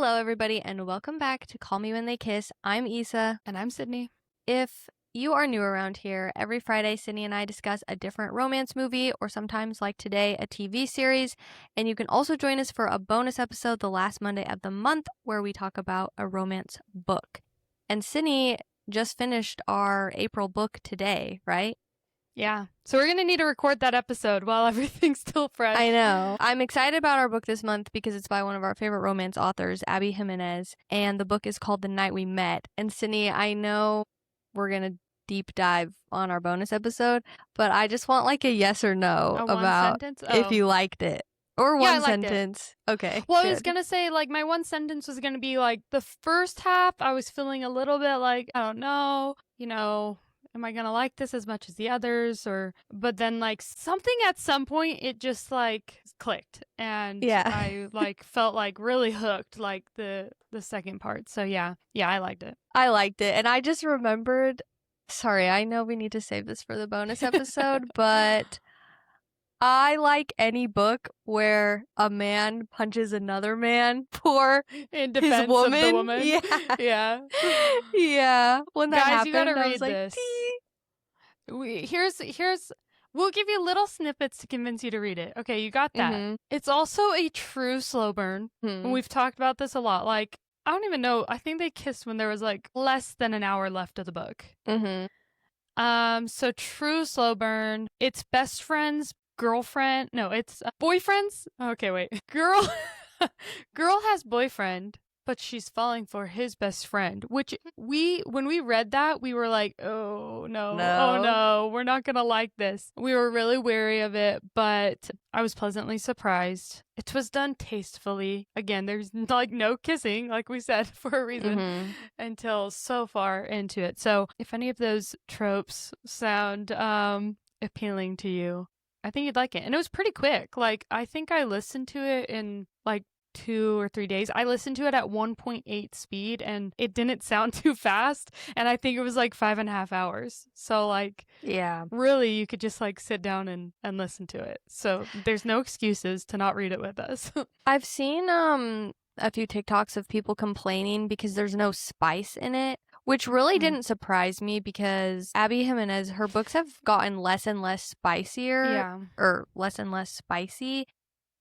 Hello, everybody, and welcome back to Call Me When They Kiss. I'm Issa. And I'm Sydney. If you are new around here, every Friday, Sydney and I discuss a different romance movie, or sometimes, like today, a TV series. And you can also join us for a bonus episode the last Monday of the month where we talk about a romance book. And Sydney just finished our April book today, right? Yeah. So we're going to need to record that episode while everything's still fresh. I know. I'm excited about our book this month because it's by one of our favorite romance authors, Abby Jimenez, and the book is called The Night We Met. And Sydney, I know we're going to deep dive on our bonus episode, but I just want like a yes or no about if you liked it. Or one sentence. Okay. Well, good. I was going to say, like, my one sentence was going to be, like, the first half, I was feeling a little bit like, I don't know, am I going to like this as much as the others? But then, like, something at some point, it just, like, clicked. And I, like, felt, like, really hooked, like, the second part. So, yeah, I liked it. I liked it. And I just remembered, sorry, I know we need to save this for the bonus episode, but I like any book where a man punches another man for in defense his woman. Of the woman. Yeah. Yeah. When that Guys, happened, you gotta I read was like, this. Here's we'll give you little snippets to convince you to read it. Okay, you got that. Mm-hmm. It's also a true slow burn. Mm-hmm. And we've talked about this a lot. Like, I don't even know. I think they kissed when there was like less than an hour left of the book. Mm-hmm. So true slow burn. It's best friend's girlfriend. No, it's boyfriend's. Okay, wait. Girl has boyfriend, but she's falling for his best friend, which when we read that, we were like, oh no, we're not gonna like this. We were really wary of it, but I was pleasantly surprised. It was done tastefully. Again, there's like no kissing, like we said, for a reason, until so far into it. So if any of those tropes sound appealing to you, I think you'd like it. And it was pretty quick. Like, I think I listened to it in like 2 or 3 days. I listened to it at 1.8 speed and it didn't sound too fast. And I think it was like 5.5 hours. So like, yeah, really you could just like sit down and listen to it. So there's no excuses to not read it with us. I've seen a few TikToks of people complaining because there's no spice in it, which really didn't surprise me because Abby Jimenez, her books have gotten less and less spicier, or less and less spicy.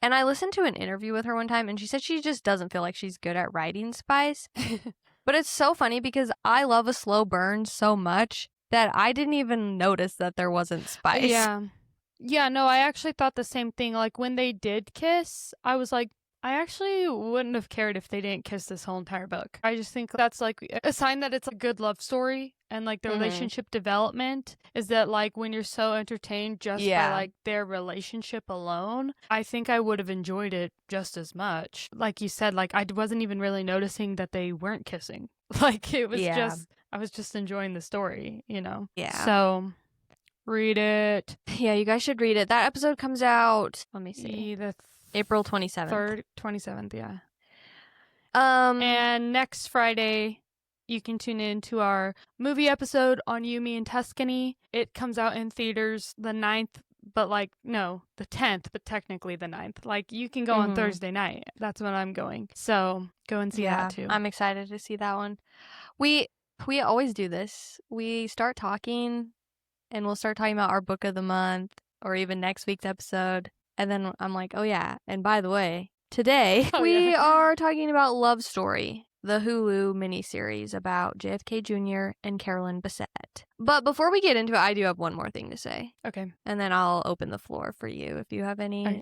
And I listened to an interview with her one time, and she said she just doesn't feel like she's good at writing spice. But it's so funny because I love a slow burn so much that I didn't even notice that there wasn't spice. Yeah, no, I actually thought the same thing. Like, when they did kiss, I was like, I actually wouldn't have cared if they didn't kiss this whole entire book. I just think that's like a sign that it's a good love story, and like the relationship development is that like when you're so entertained just by like their relationship alone, I think I would have enjoyed it just as much. Like you said, like I wasn't even really noticing that they weren't kissing. Like it was I was just enjoying the story, Yeah. So read it. Yeah, you guys should read it. That episode comes out, let me see. April 27th. 27th, yeah. And next Friday, you can tune in to our movie episode on You, Me, and Tuscany. It comes out in theaters the 9th, but the 10th, but technically the 9th. Like, you can go on Thursday night. That's when I'm going. So go and see that too. I'm excited to see that one. We always do this. We start talking, and we'll start talking about our book of the month, or even next week's episode. And then I'm like, oh yeah, and by the way, today we are talking about Love Story, the Hulu miniseries about JFK Jr. and Carolyn Bessette. But before we get into it, I do have one more thing to say. Okay. And then I'll open the floor for you if you have any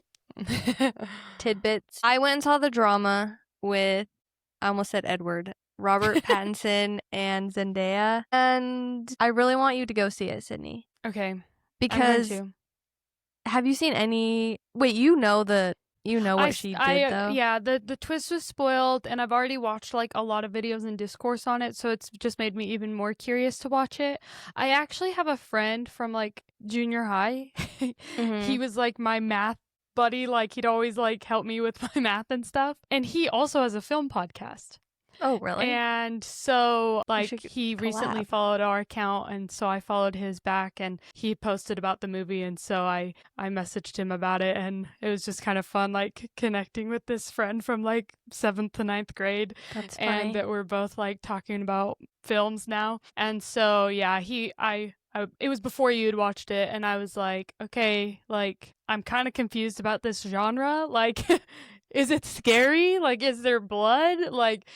tidbits. I went and saw the drama with, I almost said Edward, Robert Pattinson and Zendaya. And I really want you to go see it, Sydney. Okay. Because... Have you seen any? Wait, you know what she did though? Yeah, the twist was spoiled, and I've already watched like a lot of videos and discourse on it, so it's just made me even more curious to watch it. I actually have a friend from like junior high. He was like my math buddy, like he'd always like help me with my math and stuff, and he also has a film podcast. Oh, really? And so, like, should he recently collab. followed our account, and so I followed his back, and he posted about the movie, and so I messaged him about it, and it was just kind of fun, like, connecting with this friend from, like, 7th to 9th grade. That's and funny. that we're both, like, talking about films now. And so, yeah, it was before you had watched it, and I was like, okay, like, I'm kind of confused about this genre. Like, is it scary? Like, is there blood? Like,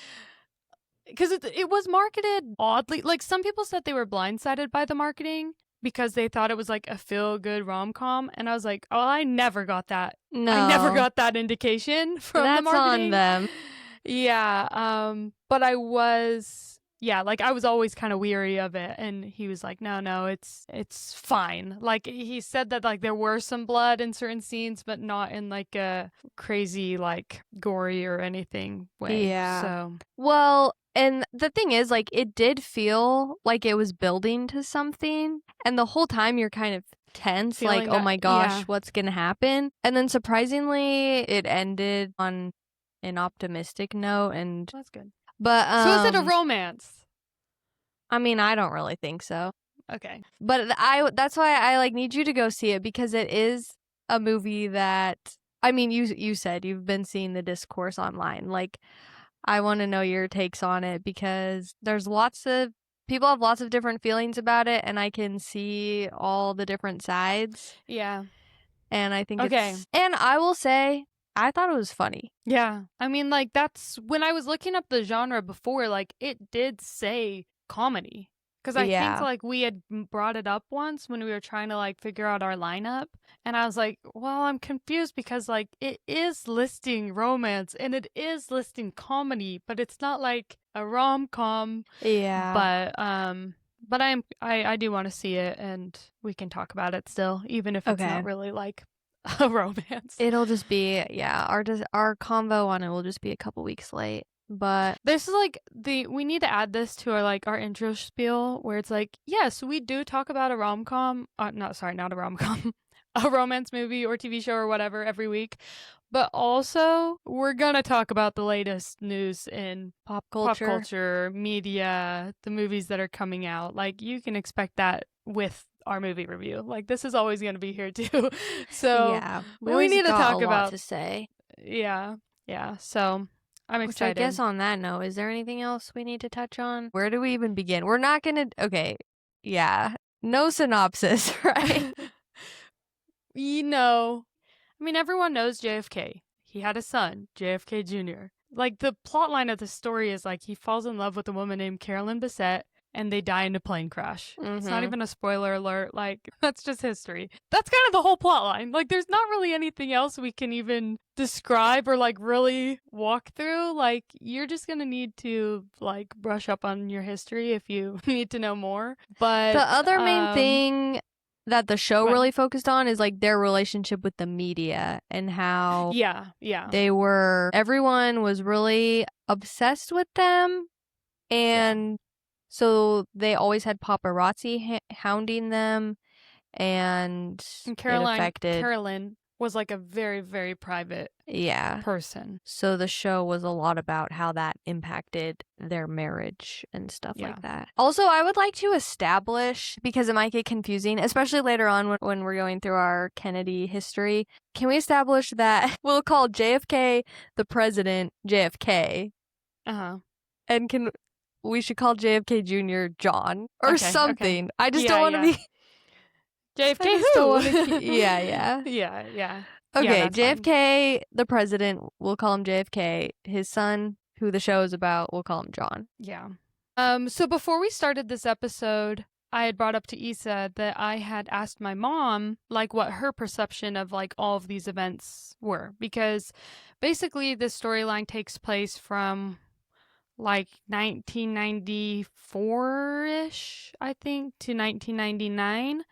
because it was marketed oddly. Like, some people said they were blindsided by the marketing because they thought it was like a feel-good rom-com, and I was like, oh, I never got that. No. I never got that indication from the marketing. That's on them. Yeah, but I was, yeah, like, I was always kind of weary of it, and he was like, no, it's fine. Like, he said that, like, there were some blood in certain scenes, but not in, like, a crazy, like, gory or anything way. Yeah. So, well, and the thing is, like, it did feel like it was building to something, and the whole time you're kind of tense, feeling like, that, oh my gosh, yeah. what's gonna happen? And then surprisingly, it ended on an optimistic note, and That's good. but So is it a romance? I mean, I don't really think so. Okay. But that's why I like need you to go see it, because it is a movie that, I mean, you said you've been seeing the discourse online. Like, I want to know your takes on it, because there's lots of people have lots of different feelings about it, and I can see all the different sides. Yeah. And I think Okay. and I will say, I thought it was funny. Yeah. I mean, like, that's when I was looking up the genre before, like, it did say comedy. Because I think, like, we had brought it up once when we were trying to, like, figure out our lineup. And I was like, well, I'm confused because, like, it is listing romance and it is listing comedy, but it's not like a rom-com. Yeah. But I do want to see it, and we can talk about it still, even if it's not really like a romance. It'll just be, our convo on it will just be a couple weeks late. But this is like we need to add this to our intro spiel, where it's like, yes, we do talk about a rom-com, not a rom-com, a romance movie or TV show or whatever every week. But also, we're going to talk about the latest news in pop culture, media, the movies that are coming out. Like, you can expect that with our movie review. Like, this is always going to be here too. So, yeah, we need to talk about to say. Yeah. So, I'm excited. Which I guess on that note, is there anything else we need to touch on? Where do we even begin? We're not going to... Okay. Yeah. No synopsis, right? I mean, everyone knows JFK. He had a son, JFK Jr. Like, the plot line of the story is, like, he falls in love with a woman named Carolyn Bessette, and they die in a plane crash. Mm-hmm. It's not even a spoiler alert. Like, that's just history. That's kind of the whole plot line. Like, there's not really anything else we can even describe or, like, really walk through. Like, you're just gonna need to, like, brush up on your history if you need to know more. But the other main thing that the show really focused on is, like, their relationship with the media, and how everyone was really obsessed with them, and so they always had paparazzi hounding them, and Carolyn was, like, a very, very private person. So the show was a lot about how that impacted their marriage and stuff like that. Also, I would like to establish, because it might get confusing, especially later on when we're going through our Kennedy history, can we establish that we'll call JFK the president JFK? And we should call JFK Jr. John or something. Okay. I just don't want to be... JFK who? Yeah. Okay, JFK, fine. The president, we'll call him JFK. His son, who the show is about, we'll call him John. Yeah. So before we started this episode, I had brought up to Issa that I had asked my mom, like, what her perception of, like, all of these events were. Because basically this storyline takes place from, like, 1994-ish, I think, to 1999.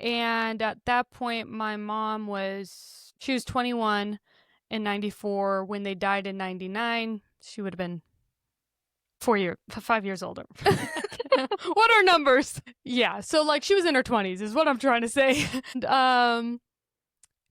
And at that point, my mom was 21 in 94. When they died in 99, she would have been 5 years older. What are numbers? Yeah, so, like, she was in her 20s is what I'm trying to say.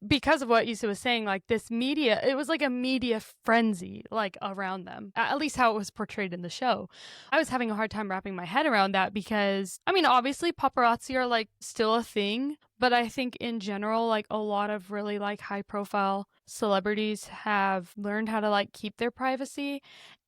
because of what Issa was saying, like this media, it was like a media frenzy, like around them, at least how it was portrayed in the show. I was having a hard time wrapping my head around that because, I mean, obviously paparazzi are like still a thing, but I think in general, like a lot of really like high profile celebrities have learned how to like keep their privacy.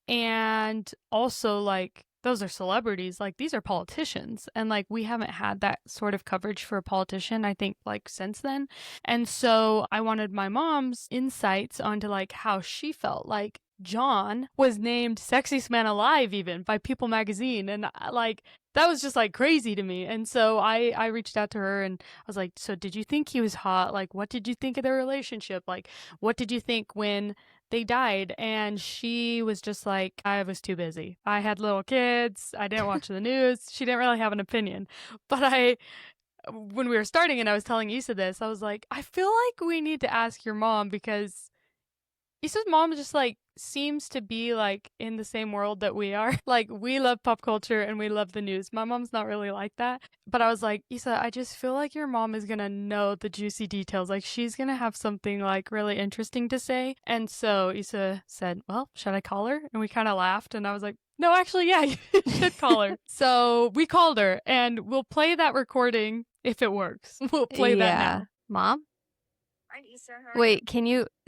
And also, like, those are celebrities. Like, these are politicians. And, like, we haven't had that sort of coverage for a politician, I think, like, since then. And so I wanted my mom's insights onto, like, how she felt. Like, John was named Sexiest Man Alive, even by People magazine. And, like, that was just like crazy to me. And so I reached out to her and I was like, so did you think he was hot? Like, what did you think of their relationship? Like, what did you think when they died? And she was just like, I was too busy. I had little kids. I didn't watch the news. She didn't really have an opinion. But when we were starting and I was telling Issa this, I was like, I feel like we need to ask your mom because Issa's mom just like seems to be like in the same world that we are. Like we love pop culture and we love the news. My mom's not really like that. But I was like, Issa, I just feel like your mom is gonna know the juicy details. Like she's gonna have something like really interesting to say. And so Issa said, well, should I call her? And we kind of laughed and I was like, no, actually, yeah, you should call her. So we called her and we'll play that recording if it works. We'll play that now. Mom? Wait,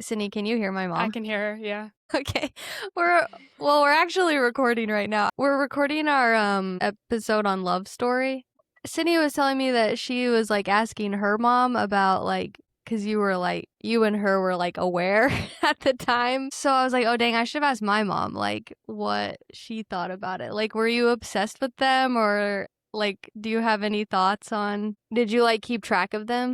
Sydney, can you hear my mom? I can hear her, yeah. Okay. We're actually recording right now. We're recording our episode on Love Story. Sydney was telling me that she was like asking her mom about like, cause you and her were like aware at the time. So I was like, oh dang, I should have asked my mom like what she thought about it. Like, were you obsessed with them or like, do you have any thoughts on, did you like keep track of them?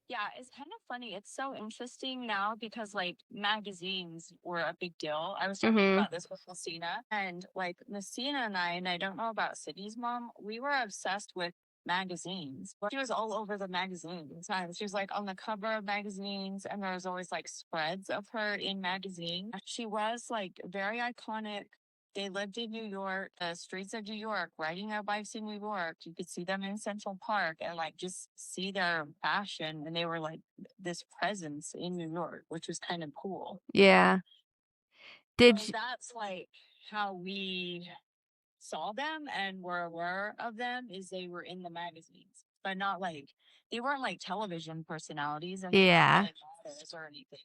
Yeah, it's kind of funny. It's so interesting now because like magazines were a big deal. I was talking about this with Messina and like Messina and I don't know about Sydney's mom, we were obsessed with magazines. She was all over the magazines. She was like on the cover of magazines and there was always like spreads of her in magazines. She was like very iconic. They lived in New York, the streets of New York, riding their bikes in New York. You could see them in Central Park and like just see their fashion. And they were like this presence in New York, which was kind of cool. Yeah. So that's like how we saw them and were aware of them is they were in the magazines, but not like they weren't like television personalities and yeah. like models or anything.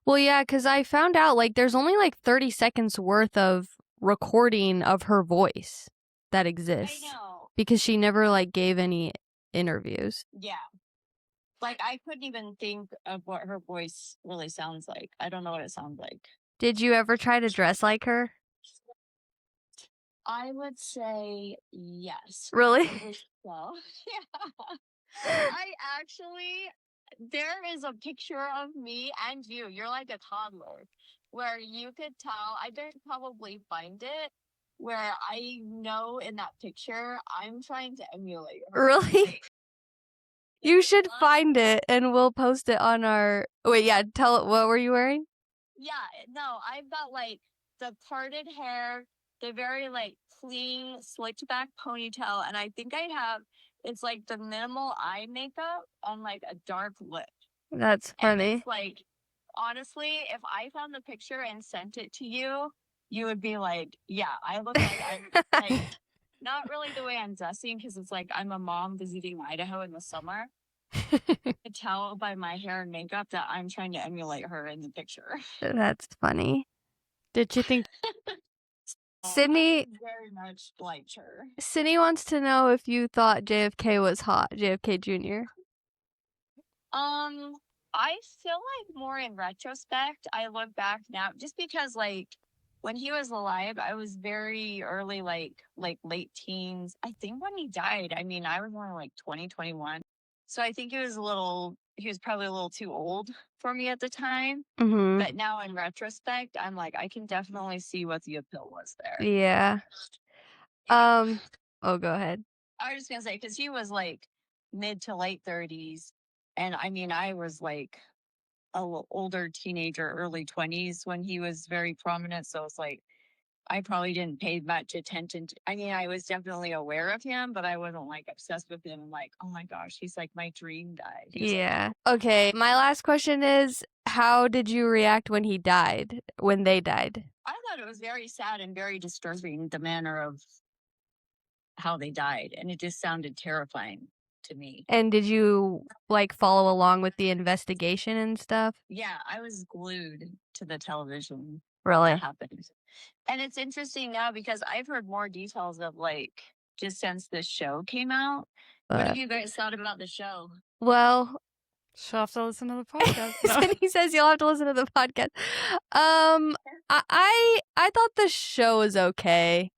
Well, yeah, because I found out like there's only like 30 seconds worth of recording of her voice that exists. I know. Because she never like gave any interviews. Yeah. Like I couldn't even think of what her voice really sounds like. I don't know what it sounds like. Did you ever try to dress like her? I would say yes. Really? Well, yeah. I actually, there is a picture of me and you. You're like a toddler where you could tell. I did probably find it where I know in that picture I'm trying to emulate her. Really? You should find it and we'll post it on our. Wait, yeah. Tell it. What were you wearing? Yeah, no, I've got like the parted hair, the very like clean slicked back ponytail, and I think I have it's like the minimal eye makeup on like a dark lip. That's funny. And it's like honestly, if I found the picture and sent it to you, you would be like, yeah, I look like I'm like not really the way I'm dressing because it's like I'm a mom visiting Idaho in the summer. I could tell by my hair and makeup that I'm trying to emulate her in the picture. That's funny. Did you think Sydney very much liked her? Sydney wants to know if you thought JFK was hot, JFK Jr. I feel like more in retrospect, I look back now just because like when he was alive, I was very early, like late teens. I think when he died, I mean, I was only like 2021. So I think he was probably a little too old for me at the time. Mm-hmm. But now in retrospect, I'm like, I can definitely see what the appeal was there. Yeah. Oh, go ahead. I was just going to say, because he was like mid to late 30s. And I mean, I was like a older teenager, early 20s when he was very prominent. So it's like, I probably didn't pay much attention to. I mean, I was definitely aware of him, but I wasn't like obsessed with him. Like, oh my gosh, he's like my dream guy. Yeah. Okay. My last question is, how did you react when he died? When they died? I thought it was very sad and very disturbing, the manner of how they died, and it just sounded terrifying to me. And did you like follow along with the investigation and stuff? Yeah, I was glued to the television. Really? That happened. And it's interesting now because I've heard more details of like just since this show came out. What have you guys thought about the show? Well, she'll have to listen to the podcast. No. And he says you'll have to listen to the podcast. I thought the show was okay.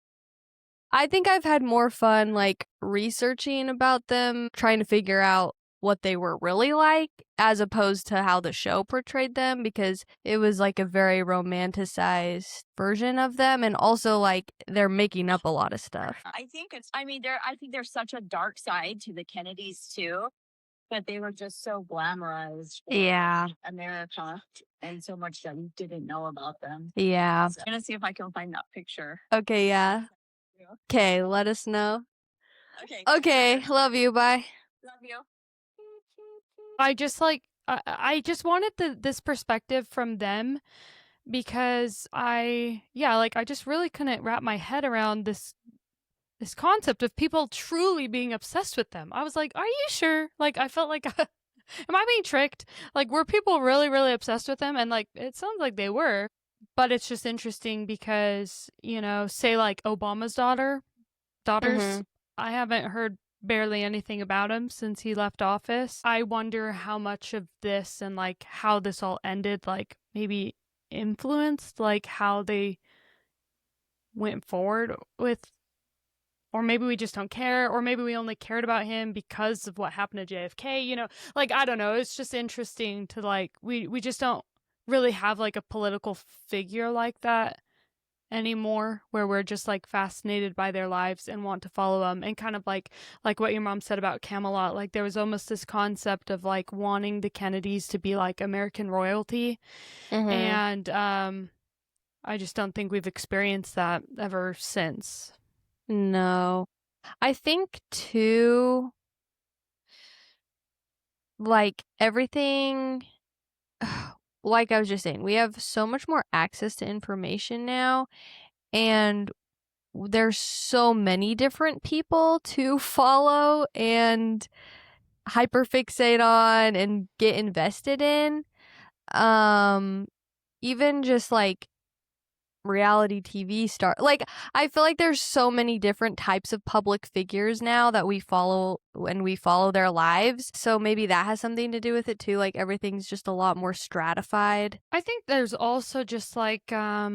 I think I've had more fun like researching about them, trying to figure out what they were really like, as opposed to how the show portrayed them, because it was like a very romanticized version of them, and also like they're making up a lot of stuff. I think there's such a dark side to the Kennedys too, but they were just so glamorized for America and so much that we didn't know about them. Yeah. So I'm gonna see if I can find that picture. Okay, yeah. Okay, let us know. Okay, love you. Bye. Love you. I just I just wanted this perspective from them, because I just really couldn't wrap my head around this concept of people truly being obsessed with them. I was like, are you sure? Like, I felt like, am I being tricked? Like, were people really, really obsessed with them? And like, it sounds like they were. But it's just interesting because, you know, say like Obama's daughters, I haven't heard barely anything about him since he left office. I wonder how much of this and like how this all ended, like maybe influenced like how they went forward with, or maybe we just don't care, or maybe we only cared about him because of what happened to JFK, you know, like, I don't know. It's just interesting to like, we just don't really have like a political figure like that anymore, where we're just like fascinated by their lives and want to follow them, and kind of like what your mom said about Camelot, like there was almost this concept of like wanting the Kennedys to be like American royalty. And I just don't think we've experienced that ever since. No. I think too, like everything, like I was just saying, we have so much more access to information now, and there's so many different people to follow and hyperfixate on and get invested in. Even just like reality TV star, like I feel like there's so many different types of public figures now that we follow, and we follow their lives, so maybe that has something to do with it too. Like everything's just a lot more stratified. I think there's also just like I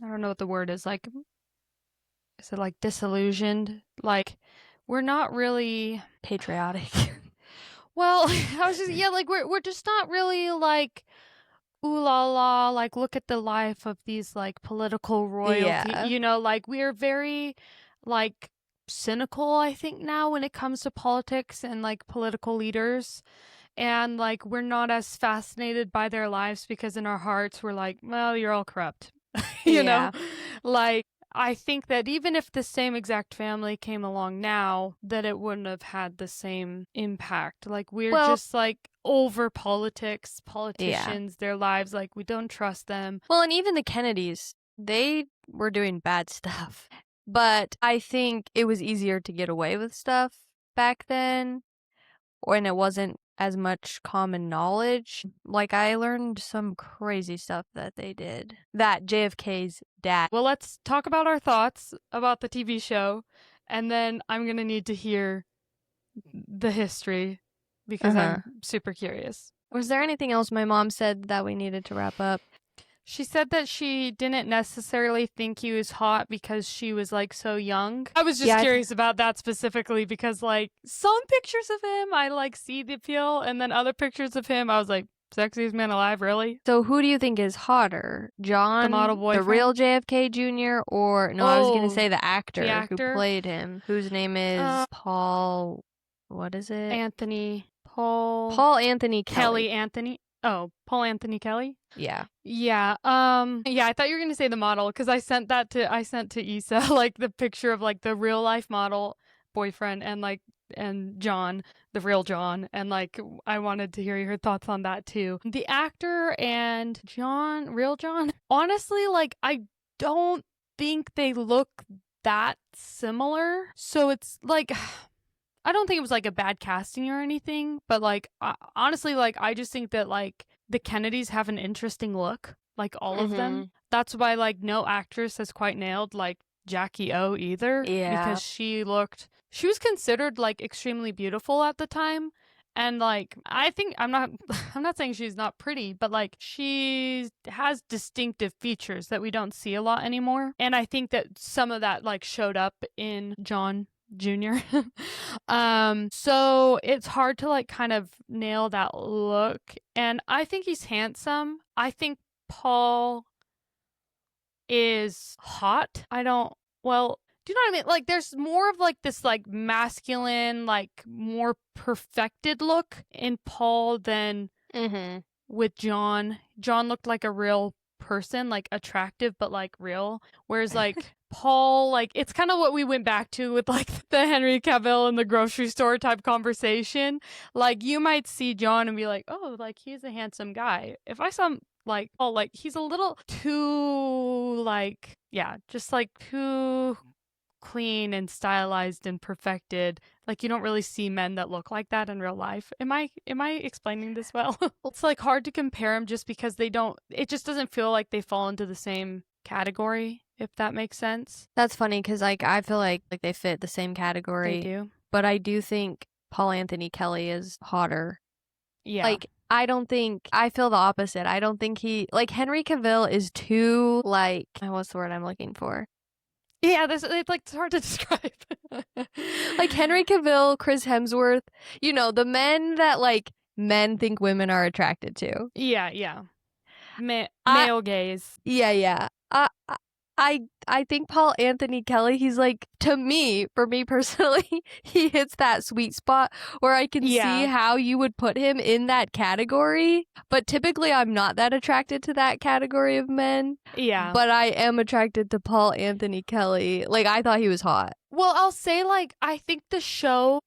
don't know what the word is, like, is it like disillusioned? Like we're not really patriotic. Well, I was just, like we're just not really like, ooh la la, like look at the life of these like political royalty, you know, like we're very like cynical, I think, now when it comes to politics and like political leaders, and like we're not as fascinated by their lives because in our hearts we're like, well, you're all corrupt. You know, like I think that even if the same exact family came along now, that it wouldn't have had the same impact. Like we're just like over politicians, their lives, like we don't trust them. Well, and even the Kennedys, they were doing bad stuff. But I think it was easier to get away with stuff back then, when it wasn't as much common knowledge. Like I learned some crazy stuff that they did. That JFK's dad. Well, let's talk about our thoughts about the TV show, and then I'm going to need to hear the history because I'm super curious. Was there anything else my mom said that we needed to wrap up? She said that she didn't necessarily think he was hot because she was like so young. I was just curious about that specifically because like some pictures of him, I like see the appeal, and then other pictures of him, I was like, sexiest man alive, really? So who do you think is hotter? John, the model boyfriend? The real JFK Jr., or I was going to say the actor who played him, whose name is Paul, what is it? Anthony. Paul Anthony Kelly Anthony. Oh, Paul Anthony Kelly? Yeah. Yeah. Yeah, I thought you were gonna say the model because I sent to Issa like the picture of like the real life model boyfriend and John, the real John, and like I wanted to hear your thoughts on that too. The actor and real John, honestly, like I don't think they look that similar. So it's like I don't think it was like a bad casting or anything, but like honestly, like I just think that like the Kennedys have an interesting look, like all of them. That's why like no actress has quite nailed like Jackie O either, because she was considered like extremely beautiful at the time. And like I think I'm not saying she's not pretty, but like she has distinctive features that we don't see a lot anymore. And I think that some of that like showed up in John Jr. So it's hard to like kind of nail that look. And I think he's handsome. I think Paul is hot. Do you know what I mean? Like there's more of like this like masculine, like more perfected look in Paul than with John. John looked like a real person, like attractive but like real. Whereas like Paul, like it's kind of what we went back to with like the Henry Cavill in the grocery store type conversation. Like you might see John and be like, oh, like he's a handsome guy. If I saw him like, oh, like he's a little too like, yeah, just like too clean and stylized and perfected. Like you don't really see men that look like that in real life. Am I explaining this well? It's like hard to compare them just because it just doesn't feel like they fall into the same category, if that makes sense. That's funny because like I feel like they fit the same category. They do. But I do think Paul Anthony Kelly is hotter. Yeah. Like I feel the opposite. I don't think Henry Cavill is too like, what's the word I'm looking for? Yeah, it's hard to describe. Like Henry Cavill, Chris Hemsworth, the men that like men think women are attracted to. Yeah. Male gaze. Yeah. I think Paul Anthony Kelly, he's like, for me personally, he hits that sweet spot where I can see how you would put him in that category. But typically I'm not that attracted to that category of men. Yeah. But I am attracted to Paul Anthony Kelly. Like I thought he was hot. Well, I'll say like, I think the show,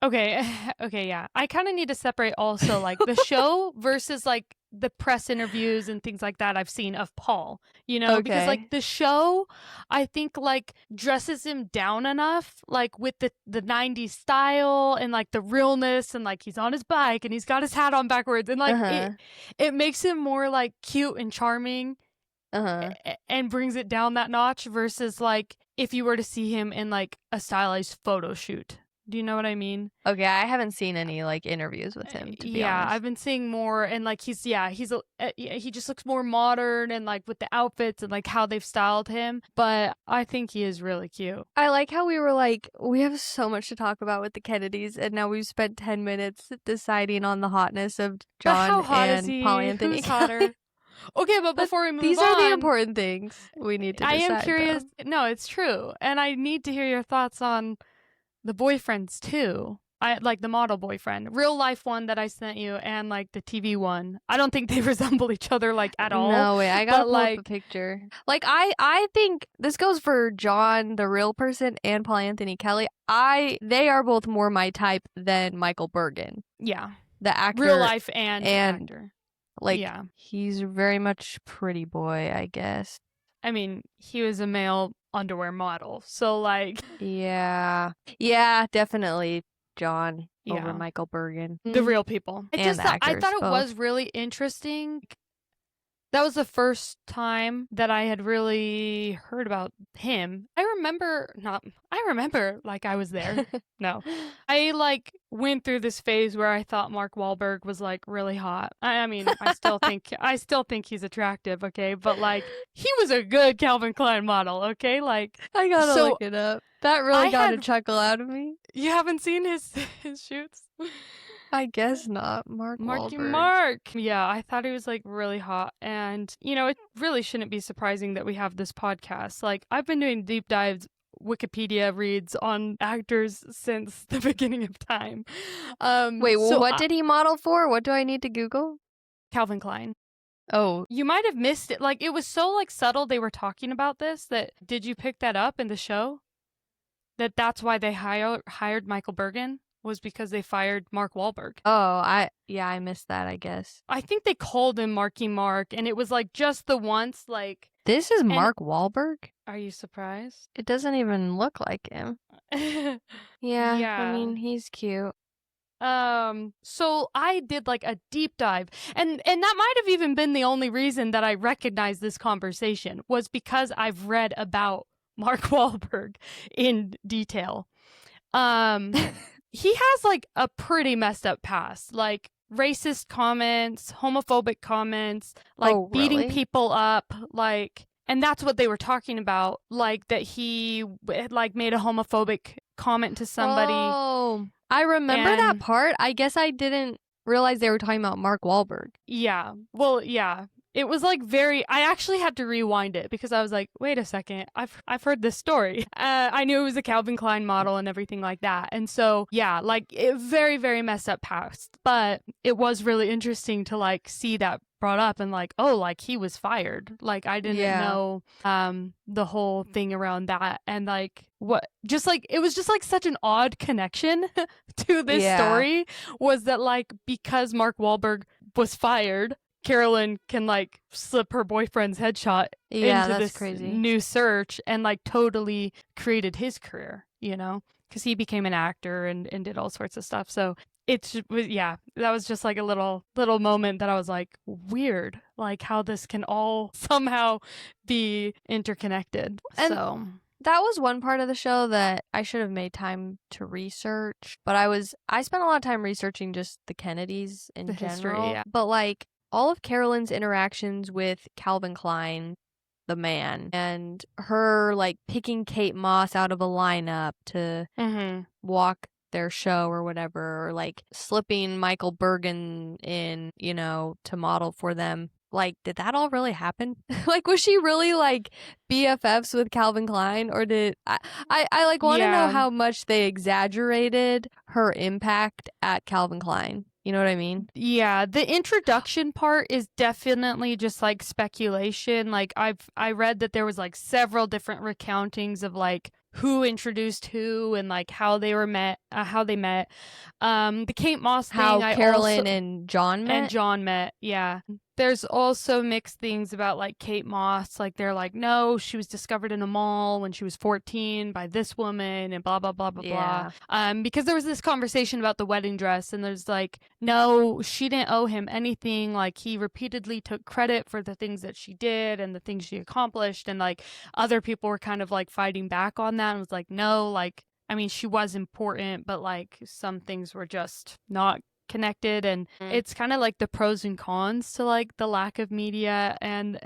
okay, yeah. I kind of need to separate also like the show versus like the press interviews and things like that I've seen of Paul, because like the show, I think like dresses him down enough, like with the 90s style and like the realness and like he's on his bike and he's got his hat on backwards and like it makes him more like cute and charming and brings it down that notch versus like if you were to see him in like a stylized photo shoot. Do you know what I mean? Okay, I haven't seen any like interviews with him. To be honest. I've been seeing more, and like he just looks more modern and like with the outfits and like how they've styled him. But I think he is really cute. I like how we were like, we have so much to talk about with the Kennedys, and now we've spent 10 minutes deciding on the hotness of John how hot and is he? Paul Anthony. Who's hotter? Okay, but before we move on, these are the important things we need to decide. I am curious. Though. No, it's true, and I need to hear your thoughts on the boyfriends too. I like the model boyfriend, real life one that I sent you, and like the TV one. I don't think they resemble each other like at all. No way, I gotta pull up a picture. Like I think this goes for John, the real person, and Paul Anthony Kelly. They are both more my type than Michael Bergen. Yeah, the actor, real life and actor. Like he's very much pretty boy, I guess. I mean, he was a male underwear model, so like yeah, definitely John over Michael Bergen, the real people. I thought it was really interesting. That was the first time that I had really heard about him. I remember like I was there. No. I like went through this phase where I thought Mark Wahlberg was like really hot. I mean, I still think he's attractive, okay? But like he was a good Calvin Klein model, okay? Like I gotta look it up. That really got a chuckle out of me. You haven't seen his shoots? I guess not. Mark. Yeah, I thought he was like really hot. And, it really shouldn't be surprising that we have this podcast. Like, I've been doing deep dives, Wikipedia reads on actors since the beginning of time. Wait, what did he model for? What do I need to Google? Calvin Klein. Oh. You might have missed it. Like, it was so, like, subtle they were talking about this that, did you pick that up in the show? That's why they hired Michael Bergen, was because they fired Mark Wahlberg. Oh, I missed that, I guess. I think they called him Marky Mark, and it was, like, just the once, like... This is Mark Wahlberg? Are you surprised? It doesn't even look like him. Yeah, I mean, he's cute. So I did like a deep dive, and that might have even been the only reason that I recognized this conversation, was because I've read about Mark Wahlberg in detail. He has like a pretty messed up past, like racist comments, homophobic comments, like beating people up, like, and that's what they were talking about, like that he like made a homophobic comment to somebody. Oh, I remember that part. I guess I didn't realize they were talking about Mark Wahlberg. Yeah. Well, yeah. It was like I actually had to rewind it because I was like, wait a second, I've heard this story. I knew it was a Calvin Klein model and everything like that. And so, yeah, like it very, very messed up past. But it was really interesting to like see that brought up and like, oh, like he was fired. Like I didn't know the whole thing around that. And like what just like it was just like such an odd connection to this story, was that like because Mark Wahlberg was fired, Carolyn can like slip her boyfriend's headshot into this crazy new search and like totally created his career, you know, because he became an actor and did all sorts of stuff. So it's that was just like a little moment that I was like, weird, like how this can all somehow be interconnected. And so that was one part of the show that I should have made time to research, but I spent a lot of time researching just the Kennedys in general. History, But like all of Carolyn's interactions with Calvin Klein, the man, and her like picking Kate Moss out of a lineup to walk their show or whatever, or like slipping Michael Bergen in, you know, to model for them. Like, did that all really happen? Like, was she really like BFFs with Calvin Klein, or did I like want to know how much they exaggerated her impact at Calvin Klein? You know what I mean? Yeah, the introduction part is definitely just like speculation. Like I read that there was like several different recountings of like who introduced who and like how they met. The Kate Moss thing, how Carolyn and John met. Yeah. There's also mixed things about like Kate Moss. Like they're like, no, she was discovered in a mall when she was 14 by this woman and blah, blah, blah, blah, blah. Because there was this conversation about the wedding dress and there's like, no, she didn't owe him anything. Like he repeatedly took credit for the things that she did and the things she accomplished. And like other people were kind of like fighting back on that and was like, no, like, I mean, she was important, but like some things were just not connected, and it's kind of like the pros and cons to like the lack of media and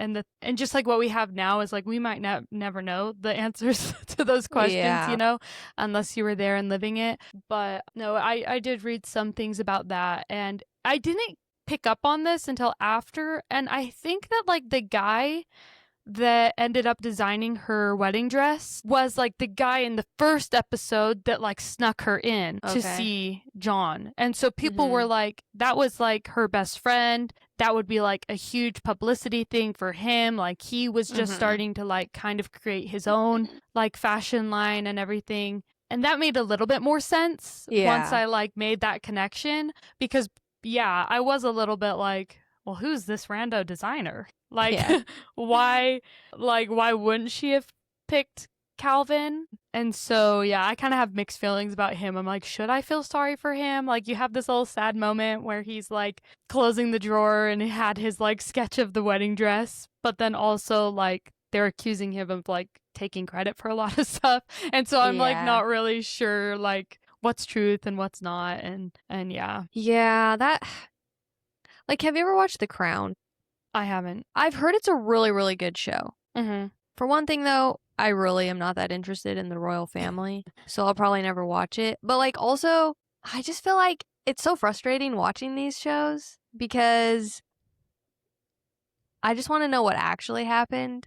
just like what we have now is like we might never know the answers to those questions, you know, unless you were there and living it. But no, I did read some things about that, and I didn't pick up on this until after, and I think that like the guy that ended up designing her wedding dress was like the guy in the first episode that like snuck her in to see John. And so people were like, that was like her best friend. That would be like a huge publicity thing for him. Like he was just starting to like kind of create his own like fashion line and everything. And that made a little bit more sense once I like made that connection, because I was a little bit like, well, who's this rando designer? Like, why wouldn't she have picked Calvin? And so, I kind of have mixed feelings about him. I'm like, should I feel sorry for him? Like, you have this little sad moment where he's like closing the drawer and he had his like sketch of the wedding dress, but then also like they're accusing him of like taking credit for a lot of stuff. And so I'm like not really sure like what's truth and what's not. And that, like, have you ever watched The Crown? I haven't. I've heard it's a really, really good show. For one thing, though, I really am not that interested in the royal family, so I'll probably never watch it. But, like, also, I just feel like it's so frustrating watching these shows because I just want to know what actually happened.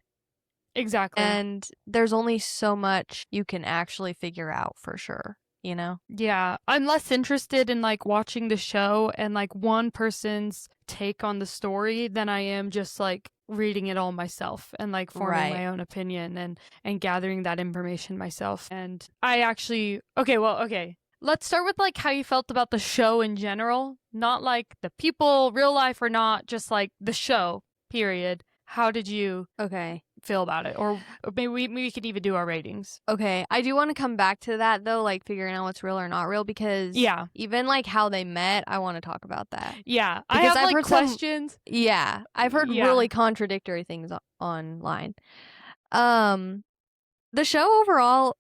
Exactly. And there's only so much you can actually figure out for sure. you know? Yeah. I'm less interested in like watching the show and like one person's take on the story than I am just like reading it all myself and like forming my own opinion and gathering that information myself. And I actually okay. Let's start with like how you felt about the show in general, not like the people, real life or not, just like the show, period. How did you feel about it? Or maybe we could even do our ratings. Okay, I do want to come back to that though, like figuring out what's real or not real, because even like how they met, I want to talk about that. Yeah, because I've heard questions. I've heard really contradictory things online. The show overall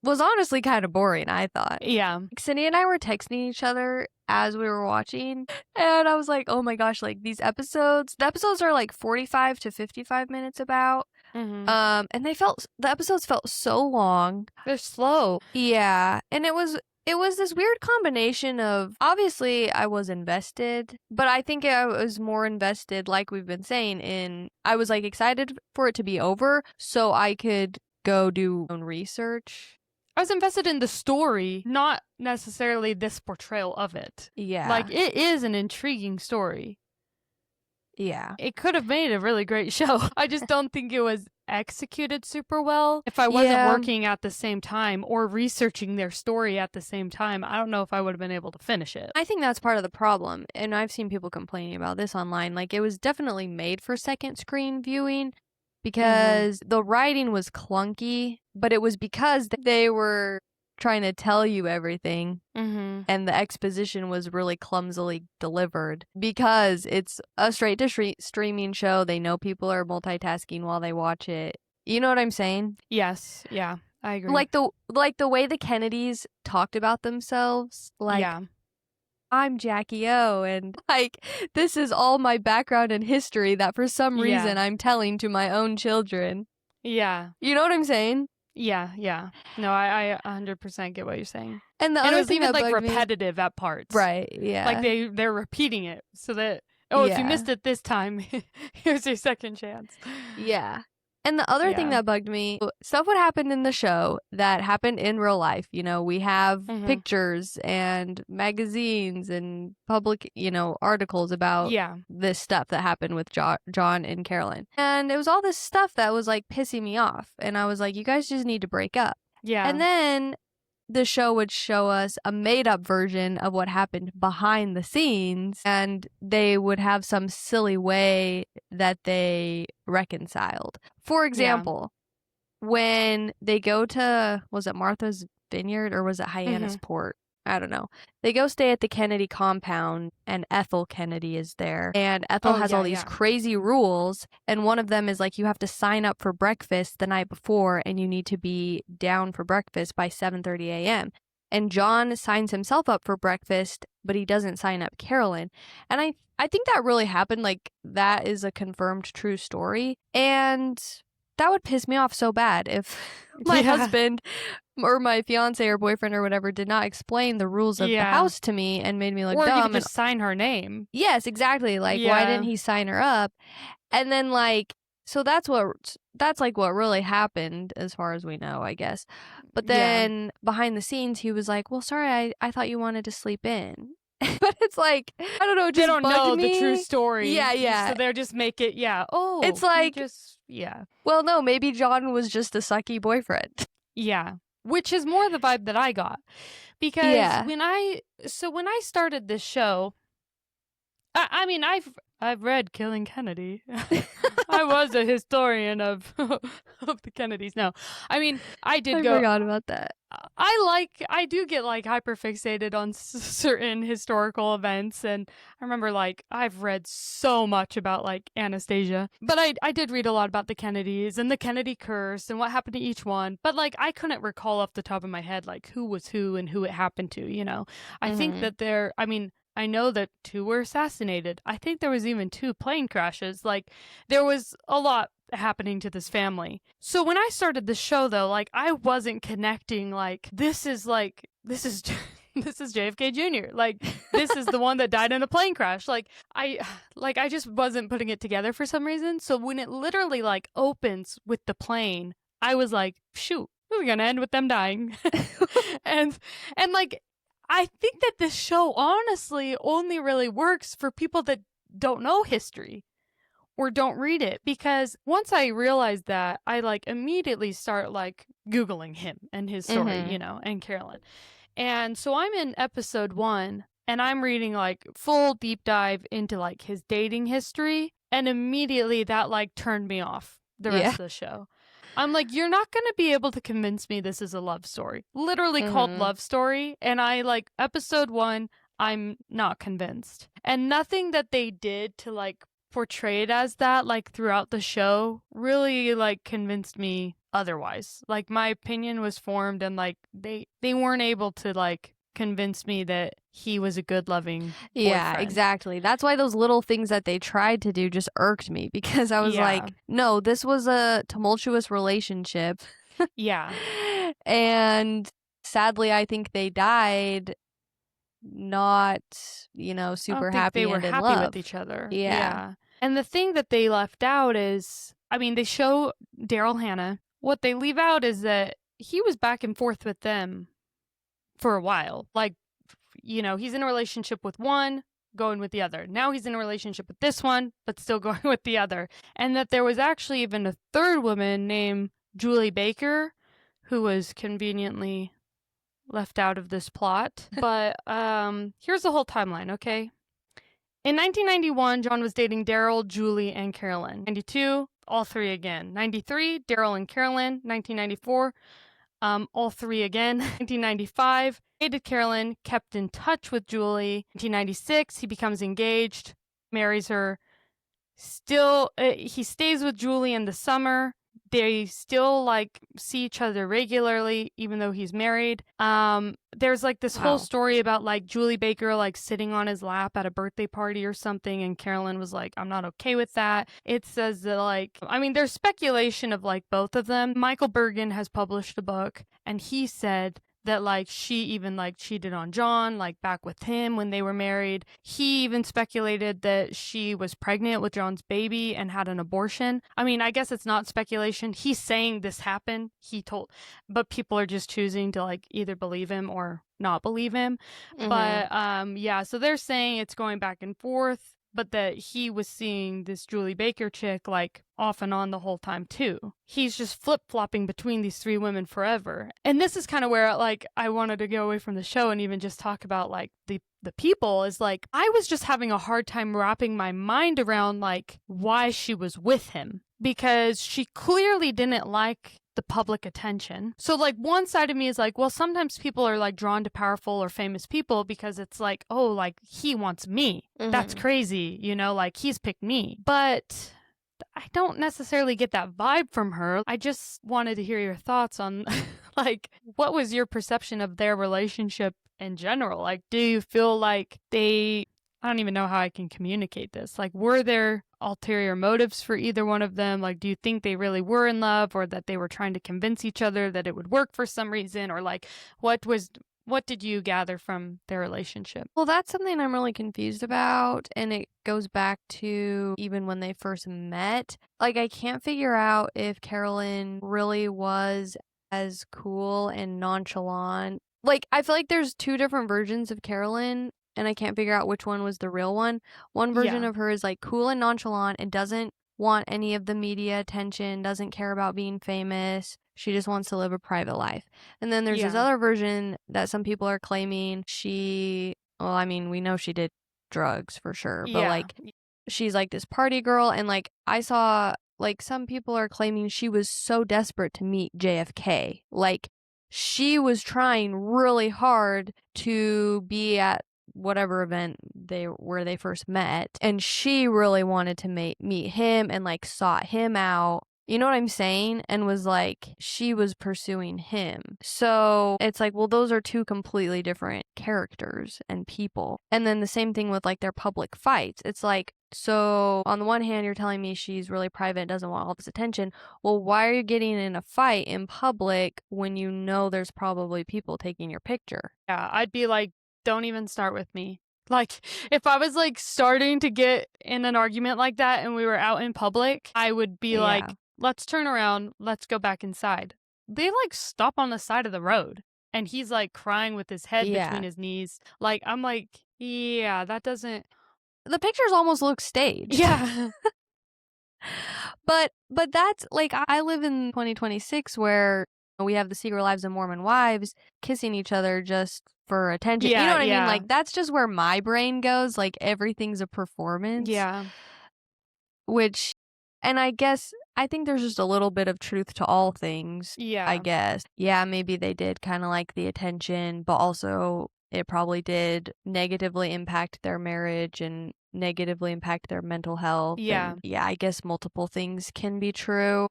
was honestly kind of boring, I thought. Yeah. Cindy and I were texting each other as we were watching, and I was like, oh my gosh, like the episodes are like 45 to 55 minutes about. Mm-hmm. And the episodes felt so long. They're slow. Yeah, and it was this weird combination of, obviously I was invested, but I think I was more invested, like we've been saying, I was like excited for it to be over so I could go do my own research. I was invested in the story, not necessarily this portrayal of it. Yeah. Like, it is an intriguing story. Yeah. It could have made a really great show. I just don't think it was executed super well. If I wasn't working at the same time or researching their story at the same time, I don't know if I would have been able to finish it. I think that's part of the problem. And I've seen people complaining about this online. Like, it was definitely made for second screen viewing because the writing was clunky, but it was because they were trying to tell you everything, and the exposition was really clumsily delivered because it's a straight to streaming show. They know people are multitasking while they watch it. You know what I'm saying? Yes. Yeah, I agree. Like the way the Kennedys talked about themselves, like, I'm Jackie O, and like, this is all my background and history that for some reason I'm telling to my own children. Yeah. You know what I'm saying? Yeah. No, I 100% get what you're saying. And the other other thing thing is that like bugged repetitive at parts. Right, yeah. Like they're repeating it so that, if you missed it this time, here's your second chance. Yeah. And the other thing that bugged me, stuff would happen in the show that happened in real life. You know, we have pictures and magazines and public, articles about this stuff that happened with John and Carolyn. And it was all this stuff that was like pissing me off. And I was like, you guys just need to break up. Yeah. And then the show would show us a made-up version of what happened behind the scenes, and they would have some silly way that they reconciled. For example, when they go to, was it Martha's Vineyard or was it Hyannis Port? I don't know. They go stay at the Kennedy compound, and Ethel Kennedy is there. And Ethel has all these crazy rules, and one of them is like, you have to sign up for breakfast the night before, and you need to be down for breakfast by 7:30 a.m. And John signs himself up for breakfast, but he doesn't sign up Carolyn. And I think that really happened. Like, that is a confirmed true story. And that would piss me off so bad if my husband or my fiance or boyfriend or whatever did not explain the rules of the house to me and made me look dumb. Or you could just sign her name. Yes, exactly. Like, why didn't he sign her up? And then, like, so that's like what really happened as far as we know, I guess. But then behind the scenes, he was like, well, sorry, I thought you wanted to sleep in. But it's like, I don't know, it just they don't know me. the true story. Yeah. So they're just make it, oh. It's like, well, no, maybe John was just a sucky boyfriend. Yeah. Which is more the vibe that I got. Because when I started this show, I mean, I've read Killing Kennedy. I was a historian of the Kennedys. No, I mean, I forgot about that. I do get like hyper fixated on certain historical events, and I remember like I've read so much about like Anastasia, but I did read a lot about the Kennedys and the Kennedy curse and what happened to each one, but like I couldn't recall off the top of my head like who was who and who it happened to. I think that I know that 2 were assassinated. I think there was even 2 plane crashes. Like, there was a lot happening to this family. So when I started the show, though, like, I wasn't connecting, like, this is JFK Jr. Like, this is the one that died in a plane crash. Like, I just wasn't putting it together for some reason. So when it literally, like, opens with the plane, I was like, shoot. probably going to end with them dying. and like, I think that this show honestly only really works for people that don't know history or don't read it, because once I realized that, I like immediately start like Googling him and his story, you know, and Carolyn. And so I'm in episode 1 and I'm reading like full deep dive into like his dating history. And immediately that like turned me off the rest of the show. I'm like, you're not going to be able to convince me this is a love story. Literally called Love Story. And I like episode 1, I'm not convinced. And nothing that they did to like portray it as that like throughout the show really like convinced me otherwise. Like my opinion was formed, and like they weren't able to like convince me that he was a good loving boyfriend. Exactly. That's why those little things that they tried to do just irked me, because I was like, no, this was a tumultuous relationship. And sadly, I think they died not, you know, super happy. They were happy love with each other. And the thing that they left out is, I mean, they show Daryl Hannah. What they leave out is that he was back and forth with them for a while. Like, you know, he's in a relationship with one, going with the other. Now he's in a relationship with this one, but still going with the other. And that there was actually even a third woman named Julie Baker, who was conveniently left out of this plot. But here's the whole timeline, okay? In 1991, John was dating Daryl, Julie, and Carolyn. 92, all three again. 93, Daryl and Carolyn. 1994, all three again. 1995, dated Carolyn, kept in touch with Julie. 1996, he becomes engaged, marries her. Still, he stays with Julie in the summer. They still like see each other regularly, even though he's married. There's like this whole story about like Julie Baker like sitting on his lap at a birthday party or something, and Carolyn was like, I'm not okay with that. It says that like, I mean, there's speculation of like both of them. Michael Bergen has published a book, and he said that like she even like cheated on John, like back with him when they were married. He even speculated that she was pregnant with John's baby and had an abortion. I mean, I guess it's not speculation. He's saying this happened. But people are just choosing to like either believe him or not believe him. But yeah, so they're saying it's going back and forth, but that he was seeing this Julie Baker chick like off and on the whole time too. He's just flip-flopping between these three women forever. And this is kind of where like I wanted to go away from the show and even just talk about like the people, is like I was just having a hard time wrapping my mind around like why she was with him, because she clearly didn't like the public attention. So like one side of me is like, well, sometimes people are like drawn to powerful or famous people because it's like, oh, like he wants me. That's crazy, you know, like he's picked me. But I don't necessarily get that vibe from her. I just wanted to hear your thoughts on like what was your perception of their relationship in general? Like, do you feel like I don't even know how I can communicate this. Like, were there ulterior motives for either one of them? Like, do you think they really were in love, or that they were trying to convince each other that it would work for some reason? Or like, what did you gather from their relationship? Well, that's something I'm really confused about. And it goes back to even when they first met. Like, I can't figure out if Carolyn really was as cool and nonchalant. Like, I feel like there's two different versions of Carolyn, and I can't figure out which one was the real one. One version of her is like cool and nonchalant and doesn't want any of the media attention, doesn't care about being famous. She just wants to live a private life. And then there's this other version that some people are claiming well, I mean, we know she did drugs for sure, but like she's like this party girl. And like I saw like some people are claiming she was so desperate to meet JFK. Like she was trying really hard to be at whatever event where they first met, and she really wanted to meet him and like sought him out, you know what I'm saying, and was like she was pursuing him. So it's like, well, those are two completely different characters and people. And then the same thing with like their public fights. It's like, so on the one hand you're telling me she's really private and doesn't want all this attention. Well, why are you getting in a fight in public when you know there's probably people taking your picture? Yeah, I'd be like, don't even start with me. Like, if I was like starting to get in an argument like that and we were out in public, I would be like, let's turn around, let's go back inside. they like stop on the side of the road and he's like crying with his head between his knees. Like, I'm like, yeah, that doesn't. The pictures almost look staged. Yeah. But that's like, I live in 2026 where we have the Secret Lives of Mormon Wives kissing each other just for attention. Yeah, you know what I yeah. mean? Like, that's just where my brain goes. Like, everything's a performance. Yeah. Which, and I think there's just a little bit of truth to all things. Yeah. I guess. Yeah, maybe they did kind of like the attention, but also it probably did negatively impact their marriage and negatively impact their mental health. Yeah. And yeah, I guess multiple things can be true.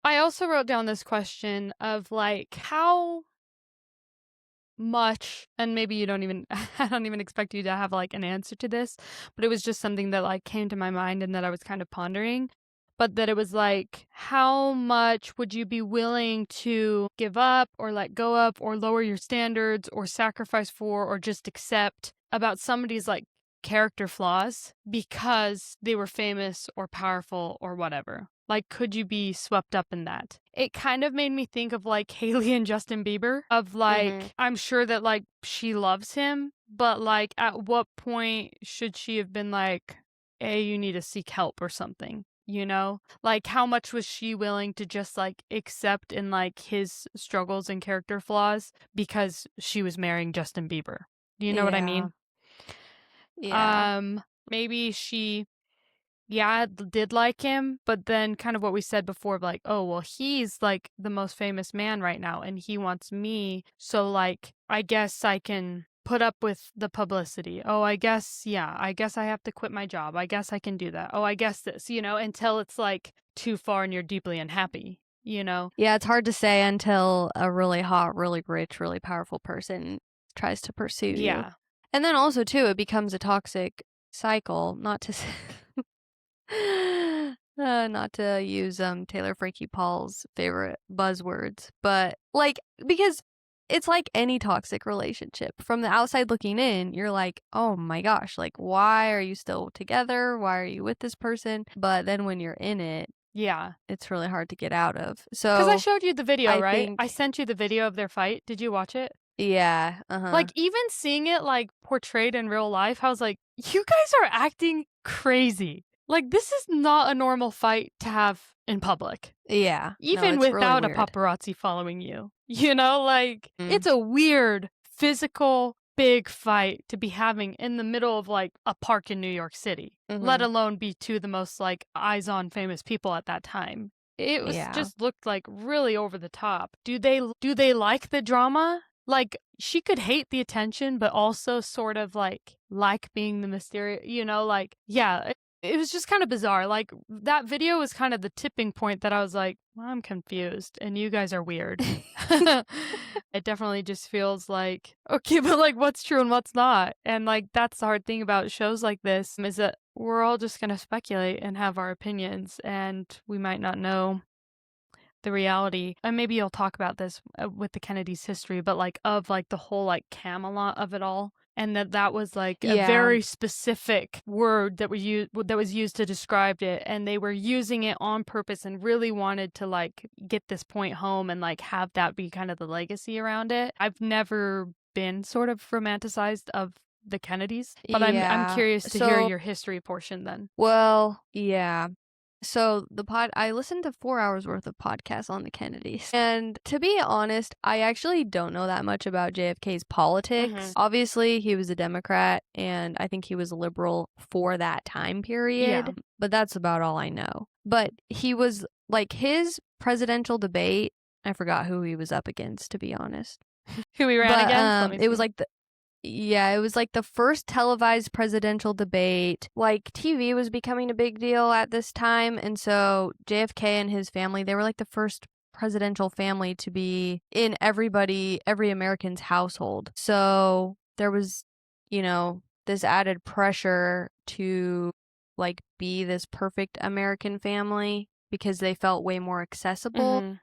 I also wrote down this question of like how much, and maybe you don't even, I don't even expect you to have like an answer to this, but it was just something that like came to my mind and that I was kind of pondering. But that it was like, how much would you be willing to give up or let go of or lower your standards or sacrifice for or just accept about somebody's like character flaws because they were famous or powerful or whatever? Like, could you be swept up in that? It kind of made me think of like Haley and Justin Bieber of like, I'm sure that like she loves him, but like at what point should she have been like, hey, you need to seek help or something? You know, like how much was she willing to just like accept in like his struggles and character flaws because she was marrying Justin Bieber? Do you know what I mean? Yeah. Maybe she, did like him, but then kind of what we said before of like, oh, well, he's like the most famous man right now and he wants me. So like, I guess I can put up with the publicity. Oh, I guess I have to quit my job. I guess I can do that. Oh, I guess this, until it's like too far and you're deeply unhappy, Yeah, it's hard to say until a really hot, really rich, really powerful person tries to pursue you. Yeah. And then also, too, it becomes a toxic cycle, not to not to use Taylor Frankie Paul's favorite buzzwords, but like, because it's like any toxic relationship. From the outside looking in, you're like, oh my gosh, like, why are you still together? Why are you with this person? But then when you're in it, yeah, it's really hard to get out of. So, because I showed you the video, right? think, I sent you the video of their fight. Did you watch it? Yeah. Like, even seeing it like portrayed in real life, I was like, you guys are acting crazy. Like, this is not a normal fight to have in public. Yeah. Even it's without really a paparazzi following you. Like, it's a weird, physical, big fight to be having in the middle of, like, a park in New York City. Let alone be two of the most, like, eyes-on famous people at that time. It was just looked, like, really over the top. Do they like the drama? Like, she could hate the attention, but also sort of, like being the mysterious, like, yeah. It was just kind of bizarre. Like, that video was kind of the tipping point that I was like, well, I'm confused and you guys are weird. It definitely just feels like, okay, but like, what's true and what's not? And like, that's the hard thing about shows like this is that we're all just going to speculate and have our opinions and we might not know the reality. And maybe you'll talk about this with the Kennedys' history, but like of like the whole like Camelot of it all. And that was like a very specific word that was used to describe it, and they were using it on purpose and really wanted to like get this point home and like have that be kind of the legacy around it. I've never been sort of romanticized of the Kennedys, but I'm curious to hear your history portion then. Well, yeah. So I listened to 4 hours worth of podcasts on the Kennedys. And to be honest, I actually don't know that much about JFK's politics. Obviously, he was a Democrat and I think he was a liberal for that time period. Yeah. But that's about all I know. But he was like his presidential debate, I forgot who he was up against, to be honest. Who he ran against? It was like it was like the first televised presidential debate. Like, TV was becoming a big deal at this time. And so JFK and his family, they were like the first presidential family to be in every American's household. So there was, this added pressure to like be this perfect American family because they felt way more accessible.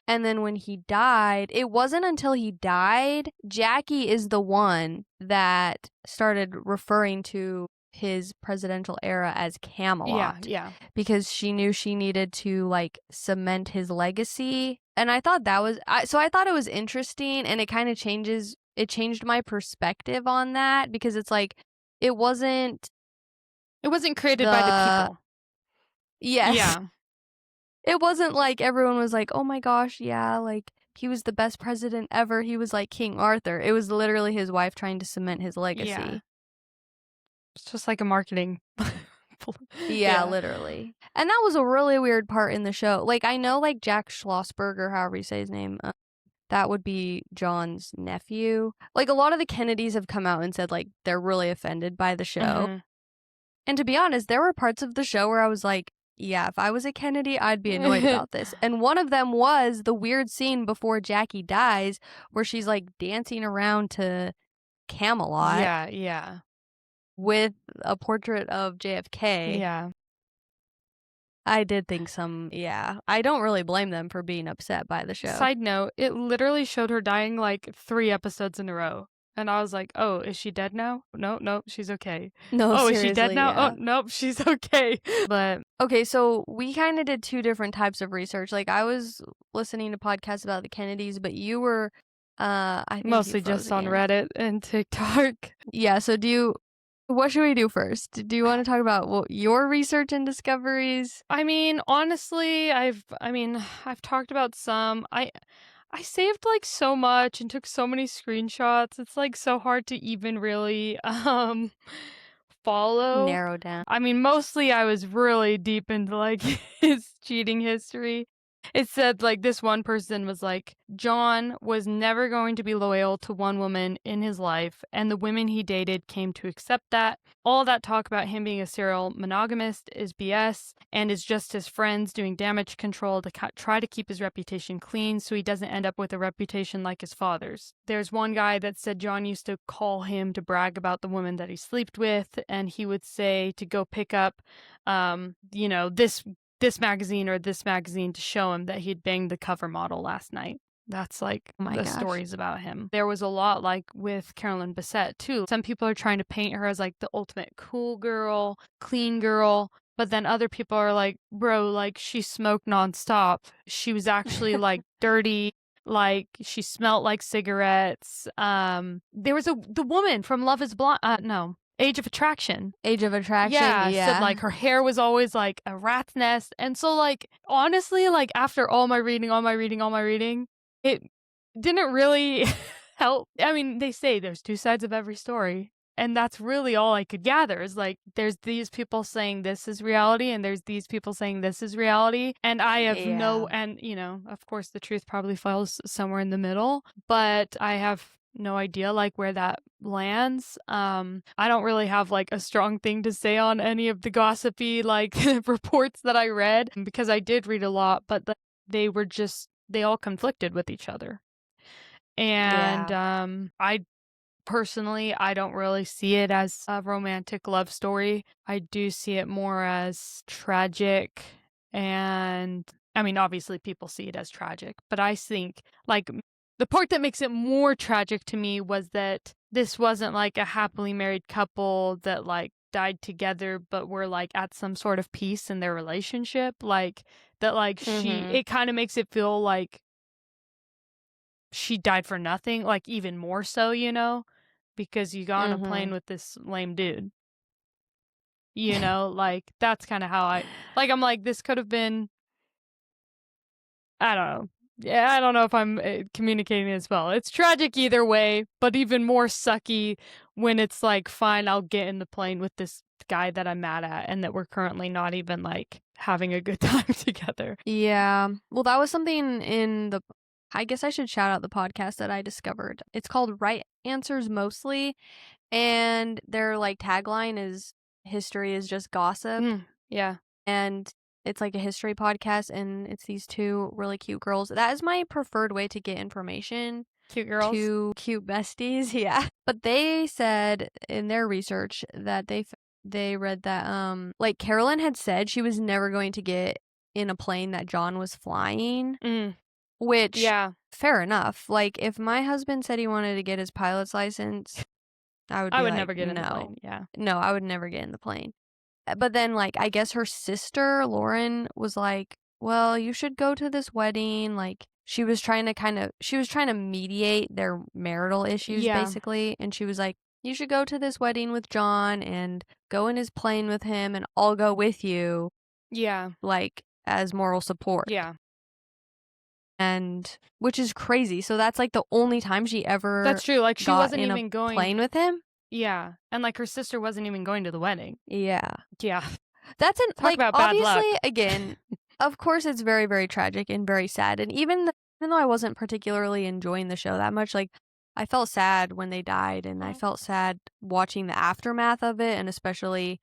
And then when he died, it wasn't until he died, Jackie is the one that started referring to his presidential era as Camelot. Yeah. Because she knew she needed to like cement his legacy And I thought that was, I thought it was interesting, and it kind of changed my perspective on that, because it's like, it wasn't created by the people. Yes. Yeah. It wasn't like everyone was like, oh my gosh, yeah, like, he was the best president ever. He was like King Arthur. It was literally his wife trying to cement his legacy. Yeah. It's just like a marketing. Yeah, literally. And that was a really weird part in the show. Like, I know, like, Jack Schlossberg, or however you say his name, that would be John's nephew. Like, a lot of the Kennedys have come out and said, like, they're really offended by the show. Mm-hmm. And to be honest, there were parts of the show where I was like, yeah, if I was a Kennedy, I'd be annoyed about this. And one of them was the weird scene before Jackie dies, where she's, like, dancing around to Camelot. Yeah. With a portrait of JFK. Yeah. I did think I don't really blame them for being upset by the show. Side note, it literally showed her dying like 3 episodes in a row. And I was like, oh, is she dead now? No, she's okay. No, oh, seriously, is she dead now? yeah. Oh, nope, she's okay. But okay, so we kind of did 2 different types of research. Like, I was listening to podcasts about the Kennedys, but you were, I think mostly just on Reddit and TikTok. Yeah, so what should we do first? Do you want to talk about your research and discoveries? I mean, honestly, I've talked about some. I saved like so much and took so many screenshots. It's like so hard to even really follow. Narrow down. I mean, mostly I was really deep into like his cheating history. It said like this one person was like, John was never going to be loyal to one woman in his life, and the women he dated came to accept that. All that talk about him being a serial monogamist is BS, and is just his friends doing damage control to try to keep his reputation clean so he doesn't end up with a reputation like his father's. There's one guy that said John used to call him to brag about the woman that he slept with, and he would say to go pick up, this magazine or this magazine to show him that he'd banged the cover model last night. That's like stories about him. There was a lot like with Carolyn Bessette too. Some people are trying to paint her as like the ultimate cool girl, clean girl. But then other people are like, bro, like she smoked nonstop. She was actually like dirty. Like she smelled like cigarettes. There was the woman from Love is Blind. Age of Attraction. Yeah. Said like her hair was always like a rat's nest. And so like honestly, like after all my reading, it didn't really help. I mean, they say there's 2 sides of every story. And that's really all I could gather is like there's these people saying this is reality and there's these people saying this is reality. And I have of course the truth probably falls somewhere in the middle, but I have no idea like where that lands. I don't really have like a strong thing to say on any of the gossipy like reports that I read because I did read a lot, but they all conflicted with each other. And I personally, I don't really see it as a romantic love story. I do see it more as tragic. And I mean, obviously people see it as tragic, but I think like the part that makes it more tragic to me was that this wasn't like a happily married couple that like died together, but were like at some sort of peace in their relationship. Like that, like it kind of makes it feel like she died for nothing, like even more so, because you got on a plane with this lame dude. Like that's kind of how I'm like, this could have been, I don't know. Yeah, I don't know if I'm communicating as well. It's tragic either way, but even more sucky when it's like, fine, I'll get in the plane with this guy that I'm mad at and that we're currently not even like having a good time together. Yeah. Well, that was something I guess I should shout out the podcast that I discovered. It's called Right Answers Mostly, and their like tagline is history is just gossip. Yeah. And it's like a history podcast, and it's these 2 really cute girls. That is my preferred way to get information. Cute girls. 2 cute besties, yeah. But they said in their research that they read that like Carolyn had said she was never going to get in a plane that John was flying. Which, yeah, fair enough. Like if my husband said he wanted to get his pilot's license, I would like, never get in the plane. Yeah. No, I would never get in the plane. But then, like, I guess her sister, Lauren, was like, well, you should go to this wedding. Like, she was trying to mediate their marital issues, basically. And she was like, you should go to this wedding with John and go in his plane with him and I'll go with you. Yeah. Like, as moral support. Yeah. And which is crazy. So that's like the only time she ever That's true. Like, she wasn't in even a going plane with him. Yeah. And like her sister wasn't even going to the wedding. Yeah. Yeah. That's Talk about bad obviously luck. again, of course it's very, very tragic and very sad. And even though I wasn't particularly enjoying the show that much, like I felt sad when they died and I felt sad watching the aftermath of it, and especially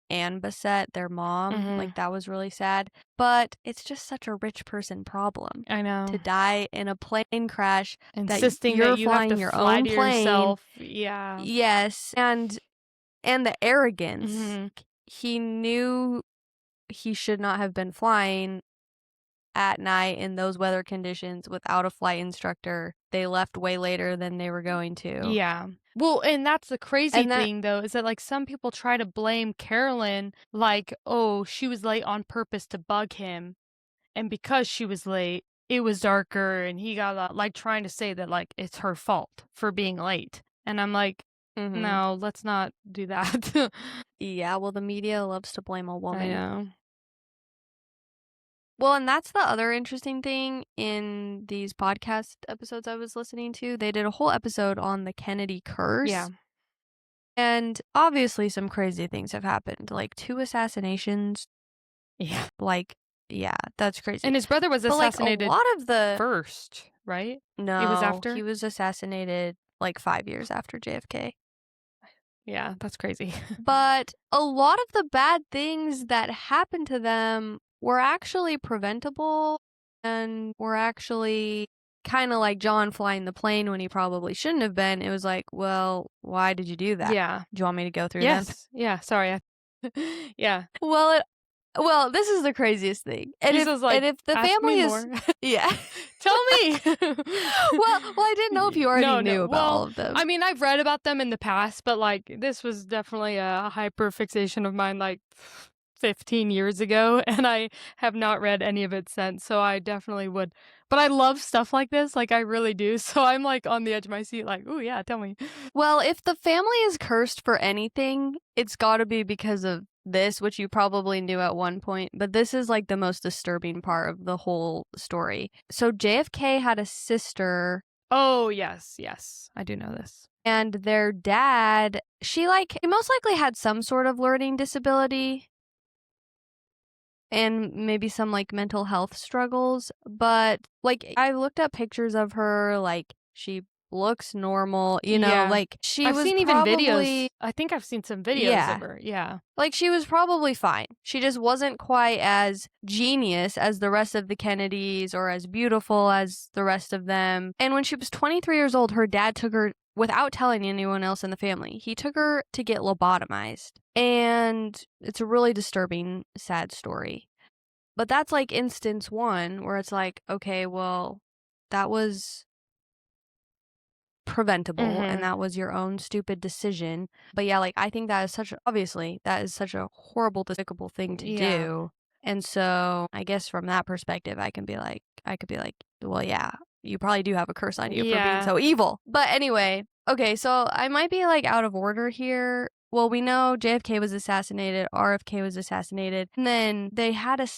Anne Bessette, their mom. Like that was really sad. But it's just such a rich person problem. I know. To die in a plane crash, insisting that you're you flying have to your fly own to plane. Yourself. Yeah. Yes. And the arrogance. He knew he should not have been flying at night in those weather conditions without a flight instructor. They left way later than they were going to. Yeah. Well, and that's the crazy thing, though, is that, like, some people try to blame Carolyn, like, oh, she was late on purpose to bug him. And because she was late, it was darker, and he got, like, trying to say that, like, it's her fault for being late. And I'm like, no, let's not do that. Yeah, well, the media loves to blame a woman. I know. Well, and that's the other interesting thing in these podcast episodes I was listening to. They did a whole episode on the Kennedy curse. Yeah. And obviously some crazy things have happened, like 2 assassinations. Yeah. Like, yeah, that's crazy. And his brother was assassinated like, a lot of the first, right? No, it was after? He was assassinated like 5 years after JFK. Yeah, that's crazy. But a lot of the bad things that happened to them were actually preventable and were actually kind of like John flying the plane when he probably shouldn't have been. It was like, well, why did you do that? Yeah. Do you want me to go through them? Yes. Yeah, sorry. Yeah. Well, this is the craziest thing. And if the family is more. Yeah. Tell me. well, I didn't know if you already knew about all of them. I mean, I've read about them in the past, but like this was definitely a hyper fixation of mine like 15 years ago, and I have not read any of it since, so I definitely would. But I love stuff like this, like I really do, so I'm like on the edge of my seat like, ooh, yeah, tell me. Well, if the family is cursed for anything, it's got to be because of this, which you probably knew at one point, but this is like the most disturbing part of the whole story. So JFK had a sister. Oh, yes, I do know this. And their dad, he most likely had some sort of learning disability and maybe some like mental health struggles, but like I looked up pictures of her, like she looks normal, you know, like I've seen even videos. I think I've seen some videos of her. Yeah. Like she was probably fine. She just wasn't quite as genius as the rest of the Kennedys or as beautiful as the rest of them. And when she was 23 years old, her dad took her without telling anyone else in the family. He took her to get lobotomized. And it's a really disturbing, sad story. But that's like instance one where it's like, okay, well, that was preventable and that was your own stupid decision. But yeah, like I think that is such a horrible, despicable thing to do. And so I guess from that perspective I could be like, well, yeah, you probably do have a curse on you for being so evil. But anyway, okay, so I might be like out of order here. Well, we know JFK was assassinated, RFK was assassinated, and then they had a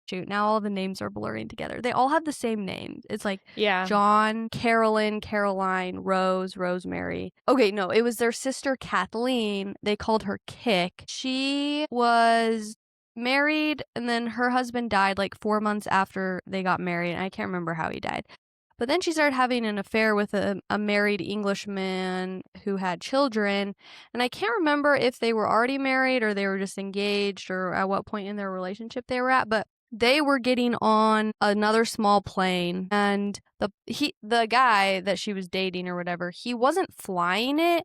shoot, now all the names are blurring together. They all have the same names. It's like John, Carolyn, Caroline, Rose, Rosemary. Okay, no, it was their sister Kathleen. They called her Kick. She was married, and then her husband died like 4 months after they got married. And I can't remember how he died. But then she started having an affair with a married Englishman who had children. And I can't remember if they were already married or they were just engaged or at what point in their relationship they were at. But they were getting on another small plane. And the guy that she was dating or whatever, he wasn't flying it.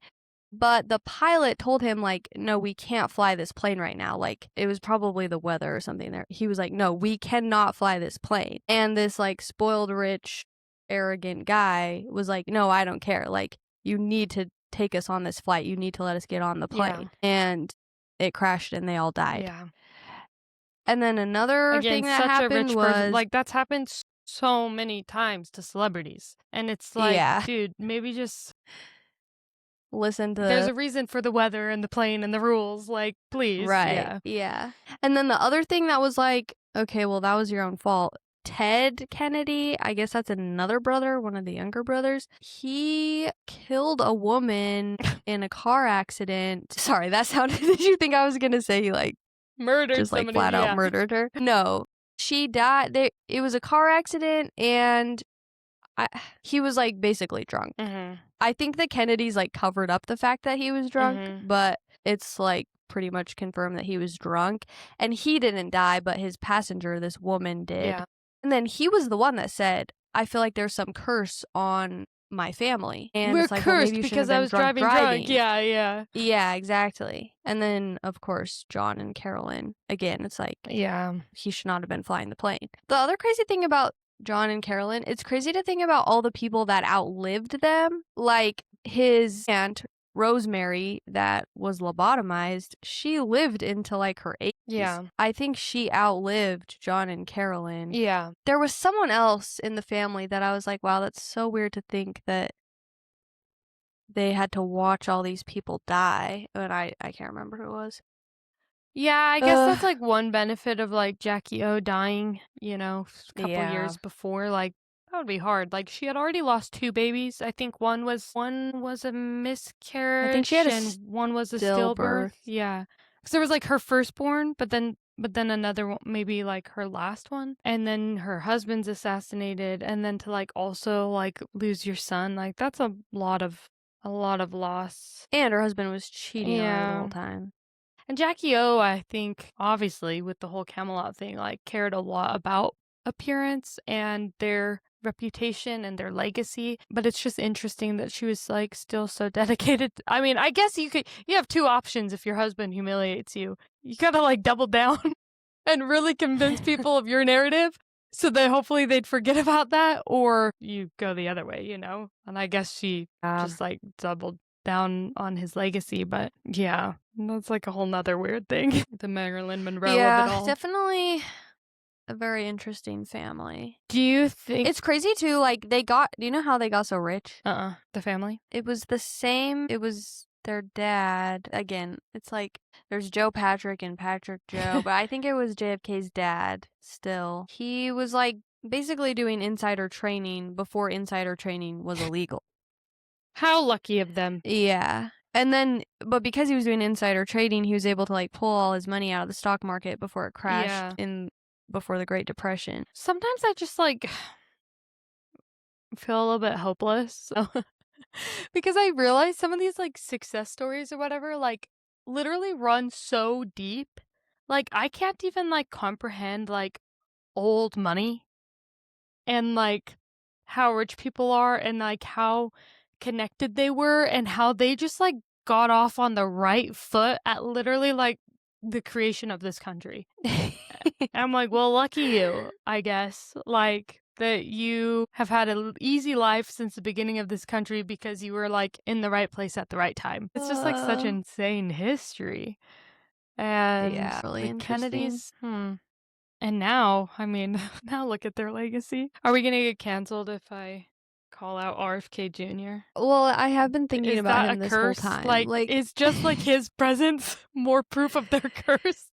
But the pilot told him, like, no, we can't fly this plane right now. Like, it was probably the weather or something there. He was like, no, we cannot fly this plane. And this, like, spoiled rich, arrogant guy was like, no, I don't care. Like, you need to take us on this flight. You need to let us get on the plane. And it crashed and they all died. Yeah. And then another thing that happened was... Like, that's happened so many times to celebrities. And it's like, dude, maybe just listen to... There's a reason for the weather and the plane and the rules. Like, please. Right. Yeah. And then the other thing that was like, okay, well, that was your own fault. Ted Kennedy, I guess that's another brother, one of the younger brothers. He killed a woman in a car accident. Sorry, that sounded... Did you think I was going to say he, like, murdered just, like, somebody? flat out murdered her? No. She died. It was a car accident, and he was, like, basically drunk. Mm-hmm. I think the Kennedys, like, covered up the fact that he was drunk, but it's, like, pretty much confirmed that he was drunk. And he didn't die, but his passenger, this woman, did. Yeah. And then he was the one that said, I feel like there's some curse on my family. And we're it's like, cursed well, maybe you because have I been was driving. Yeah. Yeah, exactly. And then, of course, John and Carolyn. Again, it's like, he should not have been flying the plane. The other crazy thing about John and Carolyn, it's crazy to think about all the people that outlived them. Like his aunt, Rosemary, that was lobotomized, she lived into like her 80s. Yeah. I think she outlived John and Carolyn. Yeah. There was someone else in the family that I was like, wow, that's so weird to think that they had to watch all these people die. But I can't remember who it was. Yeah, I guess that's like one benefit of like Jackie O dying, you know, a couple years before. Like, that would be hard. Like, she had already lost 2 babies. I think one was a miscarriage. I think she had and one was a stillbirth. Yeah, because there was like her firstborn, but then another one, maybe like her last one, and then her husband's assassinated, and then to like also like lose your son, like that's a lot of loss. And her husband was cheating on her the whole time. And Jackie O, I think, obviously, with the whole Camelot thing, like, cared a lot about appearance and their reputation and their legacy. But it's just interesting that she was, like, still so dedicated. I mean, I guess you have 2 options if your husband humiliates you. You gotta, like, double down and really convince people of your narrative so that hopefully they'd forget about that, or you go the other way, you know? And I guess she just, like, doubled down on his legacy, but yeah, that's like a whole nother weird thing. The Marilyn Monroe of it all. Definitely a very interesting family. Do you think it's crazy too? Like, do you know how they got so rich? The family? It was the same. It was their dad. Again, it's like there's Joe Patrick and Patrick Joe, but I think it was JFK's dad still. He was like basically doing insider training before insider training was illegal. How lucky of them. Yeah. And then, but because he was doing insider trading, he was able to like pull all his money out of the stock market before it crashed before the Great Depression. Sometimes I just like feel a little bit hopeless. Because I realize some of these like success stories or whatever, like literally run so deep. Like I can't even like comprehend like old money and like how rich people are and like how connected they were and how they just like got off on the right foot at literally like the creation of this country. I'm like, well, lucky you, I guess, like that you have had an easy life since the beginning of this country because you were like in the right place at the right time. It's just like such insane history. And really the Kennedys, and now, I mean, now look at their legacy. Are we gonna get canceled if I call out RFK Jr.? Well, I have been thinking about him this curse? whole time. Like, is just like his presence more proof of their curse?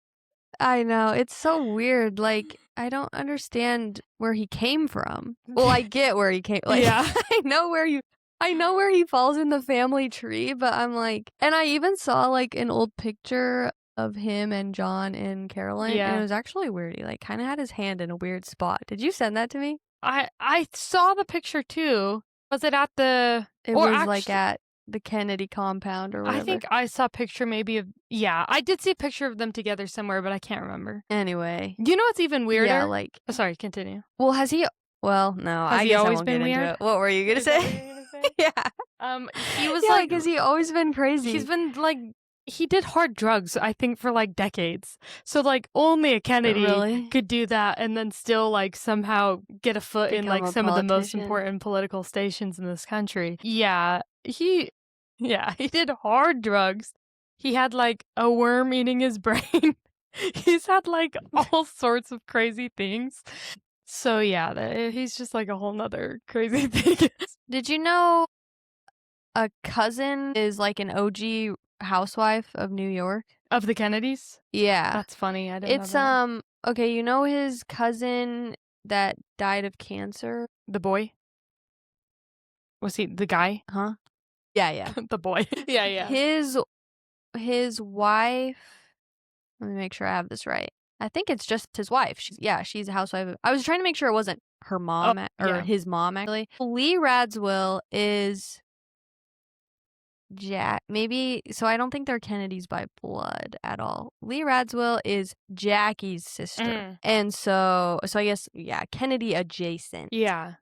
I know. It's so weird. Like, I don't understand where he came from. Well, I get where he came. Like, I know where he falls in the family tree, but I'm like, and I even saw like an old picture of him and John and Carolyn, and it was actually weird. He like kind of had his hand in a weird spot. Did you send that to me? I saw the picture too. Was it at the? It was like at the Kennedy compound or whatever. I think I saw a picture maybe of, I did see a picture of them together somewhere, but I can't remember. Anyway. You know what's even weirder? Yeah, like. Oh, sorry, continue. Well, has he, well, no, I guess always I won't been get weird? into it. What were you going to say? Yeah. He was like. because he always been crazy. He's been like, he did hard drugs, I think, for like decades. So like only a Kennedy could do that and then still like somehow get a foot in like some of the most important political stations in this country. He did hard drugs. He had like a worm eating his brain. He's had like all sorts of crazy things. So yeah, he's just like a whole nother crazy thing. Did you know a cousin is like an OG housewife of New York? Of the Kennedys? Yeah. That's funny. I didn't know It's that. okay, you know his cousin that died of cancer? The boy? Was he the guy? Huh? Yeah. The boy. Yeah. His wife, let me make sure I have this right. I think it's just his wife. She's a housewife. I was trying to make sure it wasn't her mom or yeah. his mom actually. Lee Radziwill is maybe, so I don't think they're Kennedys by blood at all. Lee Radziwill is Jackie's sister. And so I guess, yeah, Kennedy adjacent. Yeah.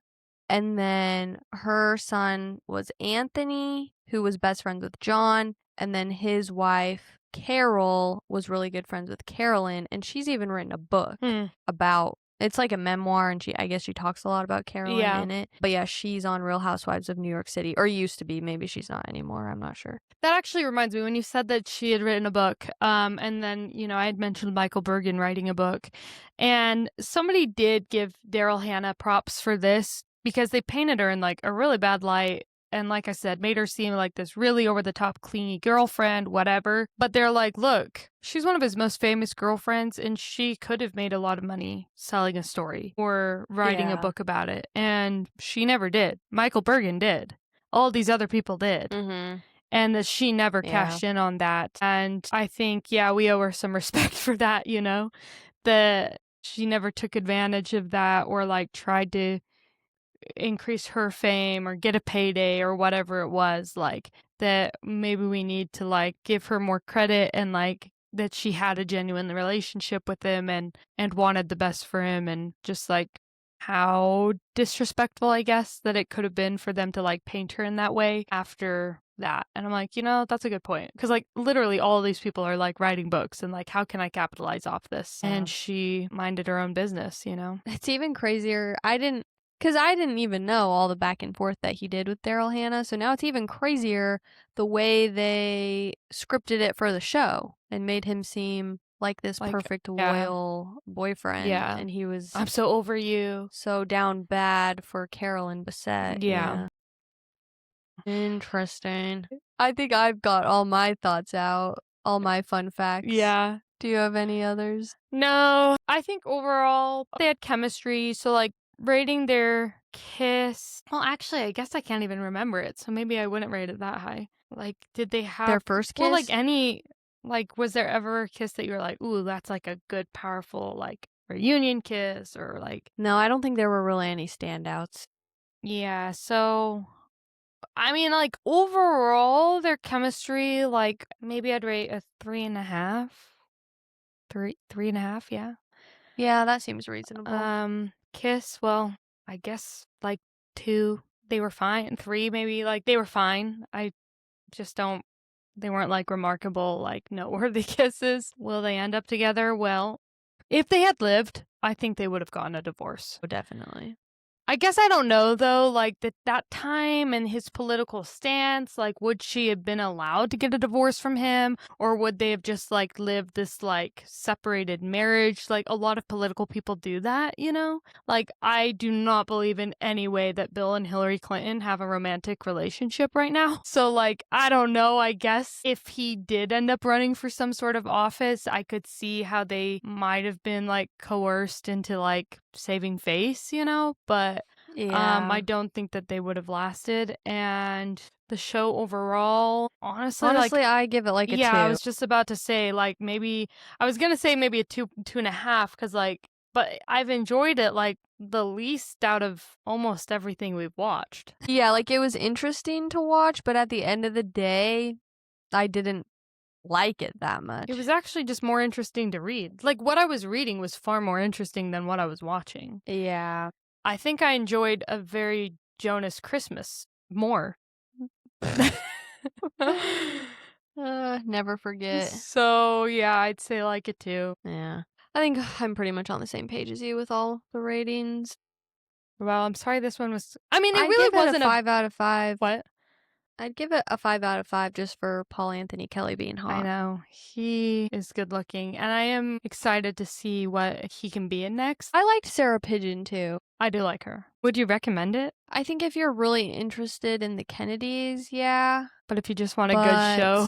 And then her son was Anthony, who was best friends with John. And then his wife, Carol, was really good friends with Carolyn. And she's even written a book about, it's like a memoir. And I guess she talks a lot about Carolyn in it. But yeah, she's on Real Housewives of New York City, or used to be. Maybe she's not anymore. I'm not sure. That actually reminds me, when you said that she had written a book, and then, I had mentioned Michael Bergen writing a book, and somebody did give Daryl Hannah props for this, because they painted her in like a really bad light, and like I said, made her seem like this really over-the-top clingy girlfriend, whatever. But they're like, look, she's one of his most famous girlfriends, and she could have made a lot of money selling a story or writing a book about it, and she never did. Michael Bergen did. All these other people did. And that she never cashed in on that. And I think, we owe her some respect for that, that she never took advantage of that or like tried to increase her fame or get a payday or whatever it was. Like, that maybe we need to like give her more credit, and like that she had a genuine relationship with him and wanted the best for him, and just like how disrespectful, I guess, that it could have been for them to like paint her in that way after that. And I'm like, that's a good point, because like literally all of these people are like writing books, and like, how can I capitalize off this? And she minded her own business. It's even crazier. I didn't even know all the back and forth that he did with Daryl Hannah, so now it's even crazier the way they scripted it for the show and made him seem like this perfect loyal boyfriend. And he was, I'm so over you, so down bad for Carolyn Bessette. Yeah. Interesting. I think I've got all my thoughts out, all my fun facts. Yeah. Do you have any others? No, I think overall they had chemistry. So like rating their kiss, well, actually, I guess I can't even remember it, so maybe I wouldn't rate it that high. Like, did they have their first kiss? Well, like was there ever a kiss that you were like, ooh, that's like a good, powerful like reunion kiss, or like? No, I don't think there were really any standouts. Yeah, so I mean, like, overall, their chemistry, like, maybe I'd rate a 3.5. 3.5, yeah. Yeah, that seems reasonable. Kiss, well, I guess, like, 2. They were fine. 3, maybe, like, they were fine. I just don't, they weren't, like, remarkable, like, noteworthy kisses. Will they end up together? Well, if they had lived, I think they would have gotten a divorce. Oh, definitely. I guess I don't know, though, like, that time and his political stance, like, would she have been allowed to get a divorce from him? Or would they have just, like, lived this, like, separated marriage? Like, a lot of political people do that, Like, I do not believe in any way that Bill and Hillary Clinton have a romantic relationship right now. So, like, I don't know, I guess if he did end up running for some sort of office, I could see how they might have been, like, coerced into, like, saving face, But I don't think that they would have lasted. And the show overall, honestly, like, I give it like a 2. I was just about to say, like, maybe I was gonna say maybe a 2.5, because like, but I've enjoyed it like the least out of almost everything we've watched. Yeah, like, it was interesting to watch, but at the end of the day, I didn't like it that much. It was actually just more interesting to read. Like, what I was reading was far more interesting than what I was watching. Yeah. I think I enjoyed A Very Jonas Christmas more. Never forget. So, yeah, I'd say like a 2. Yeah. I think I'm pretty much on the same page as you with all the ratings. Well, I'm sorry this one was, I mean, it really wasn't a 5 out of 5. What? I'd give it a 5 out of 5 just for Paul Anthony Kelly being hot. I know. He is good looking, and I am excited to see what he can be in next. I liked Sarah Pigeon too. I do like her. Would you recommend it? I think if you're really interested in the Kennedys, yeah. But if you just want a good show.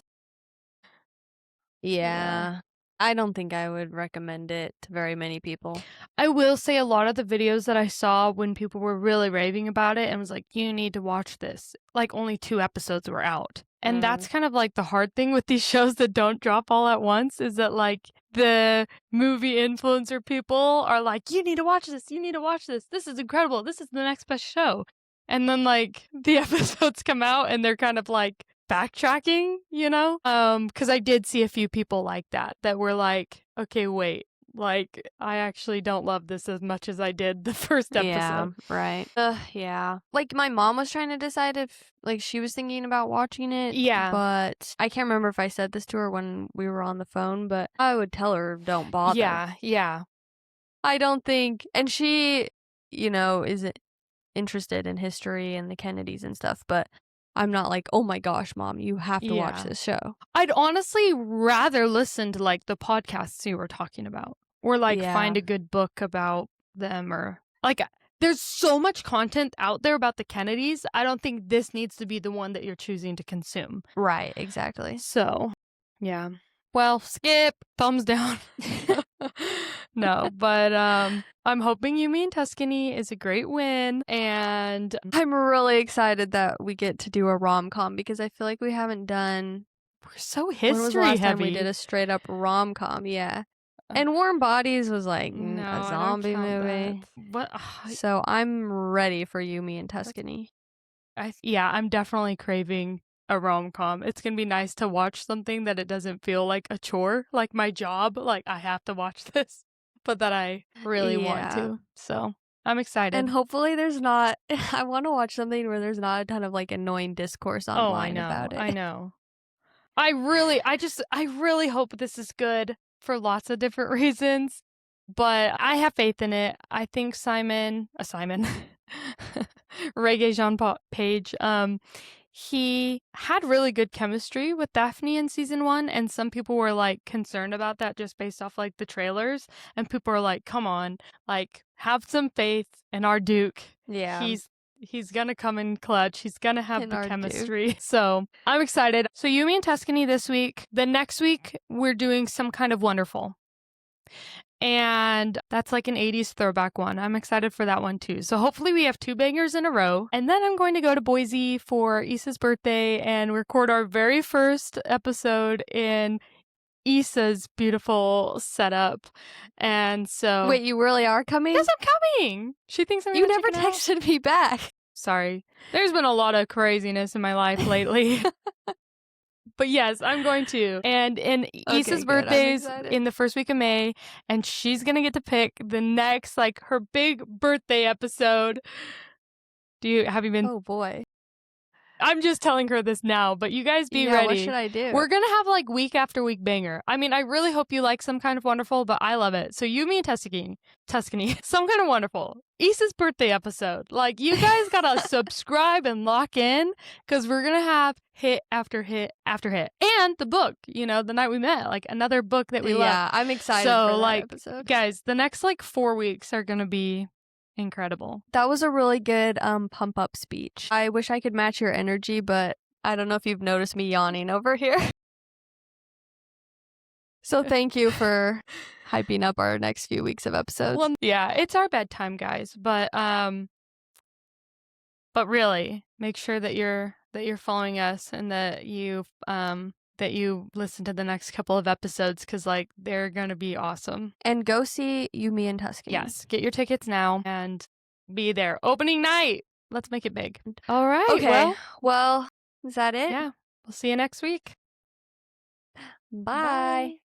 Yeah. I don't think I would recommend it to very many people. I will say a lot of the videos that I saw when people were really raving about it and was like, you need to watch this. Like only 2 episodes were out. And that's kind of like the hard thing with these shows that don't drop all at once is that like the movie influencer people are like, you need to watch this. You need to watch this. This is incredible. This is the next best show. And then like the episodes come out and they're kind of like backtracking, you know? Because I did see a few people like that were like, okay, wait, like I actually don't love this as much as I did the first episode. Yeah, right. Yeah. Like my mom was trying to decide if like she was thinking about watching it. Yeah. But I can't remember if I said this to her when we were on the phone, but I would tell her don't bother. Yeah. I don't think, and she, you know, is interested in history and the Kennedys and stuff, but I'm not like, oh my gosh, Mom, you have to watch this show. I'd honestly rather listen to like the podcasts you were talking about or like find a good book about them or like there's so much content out there about the Kennedys. I don't think this needs to be the one that you're choosing to consume. Right, exactly. So, yeah. Well, skip, thumbs down. No, but I'm hoping You, Me, and Tuscany is a great win, and I'm really excited that we get to do a rom-com because I feel like we haven't done. We're so history when was the last heavy. time we did a straight up rom-com? Yeah, and Warm Bodies was like a zombie movie. What? So I'm ready for You, Me, and Tuscany. I'm definitely craving a rom-com. It's gonna be nice to watch something that it doesn't feel like a chore, like my job, like I have to watch this, but that I really want to. So I'm excited. And hopefully there's not, I want to watch something where there's not a ton of like annoying discourse online about it. I know. I really hope this is good for lots of different reasons, but I have faith in it. I think Simon, Reggae Jean Page, he had really good chemistry with Daphne in season 1, and some people were like concerned about that just based off like the trailers, and people are like, come on, like have some faith in our Duke. Yeah. He's gonna come in clutch. He's gonna have the chemistry. So I'm excited. So You, Me, and Tuscany this week. The next week we're doing Some Kind of Wonderful. And that's like an 80s throwback one. I'm excited for that one too. So hopefully we have 2 bangers in a row. And then I'm going to go to Boise for Issa's birthday and record our very first episode in Issa's beautiful setup. And so... Wait, you really are coming? Yes, I'm coming! She thinks I'm You never texted me back. Sorry. There's been a lot of craziness in my life lately. But yes, I'm going to. And Issa's birthday's in the first week of May, and she's going to get to pick the next, like, her big birthday episode. Have you been? Oh, boy. I'm just telling her this now, but you guys be ready. What should I do? We're going to have, like, week after week banger. I mean, I really hope you like Some Kind of Wonderful, but I love it. So You, Me, and Tuscany, Some Kind of Wonderful. Issa's birthday episode. Like, you guys gotta subscribe and lock in, because we're gonna have hit after hit after hit. And the book, The Night We Met, like another book that we love. Yeah, I'm excited for that episode. Guys, the next like 4 weeks are gonna be incredible. That was a really good pump up speech. I wish I could match your energy, but I don't know if you've noticed me yawning over here. So thank you for hyping up our next few weeks of episodes. Well, yeah, it's our bedtime, guys. But really, make sure that you're following us and that you listen to the next couple of episodes, because like they're gonna be awesome. And go see You, Me, and Tuscany. Yes, get your tickets now and be there opening night. Let's make it big. All right. Okay. Well, is that it? Yeah. We'll see you next week. Bye.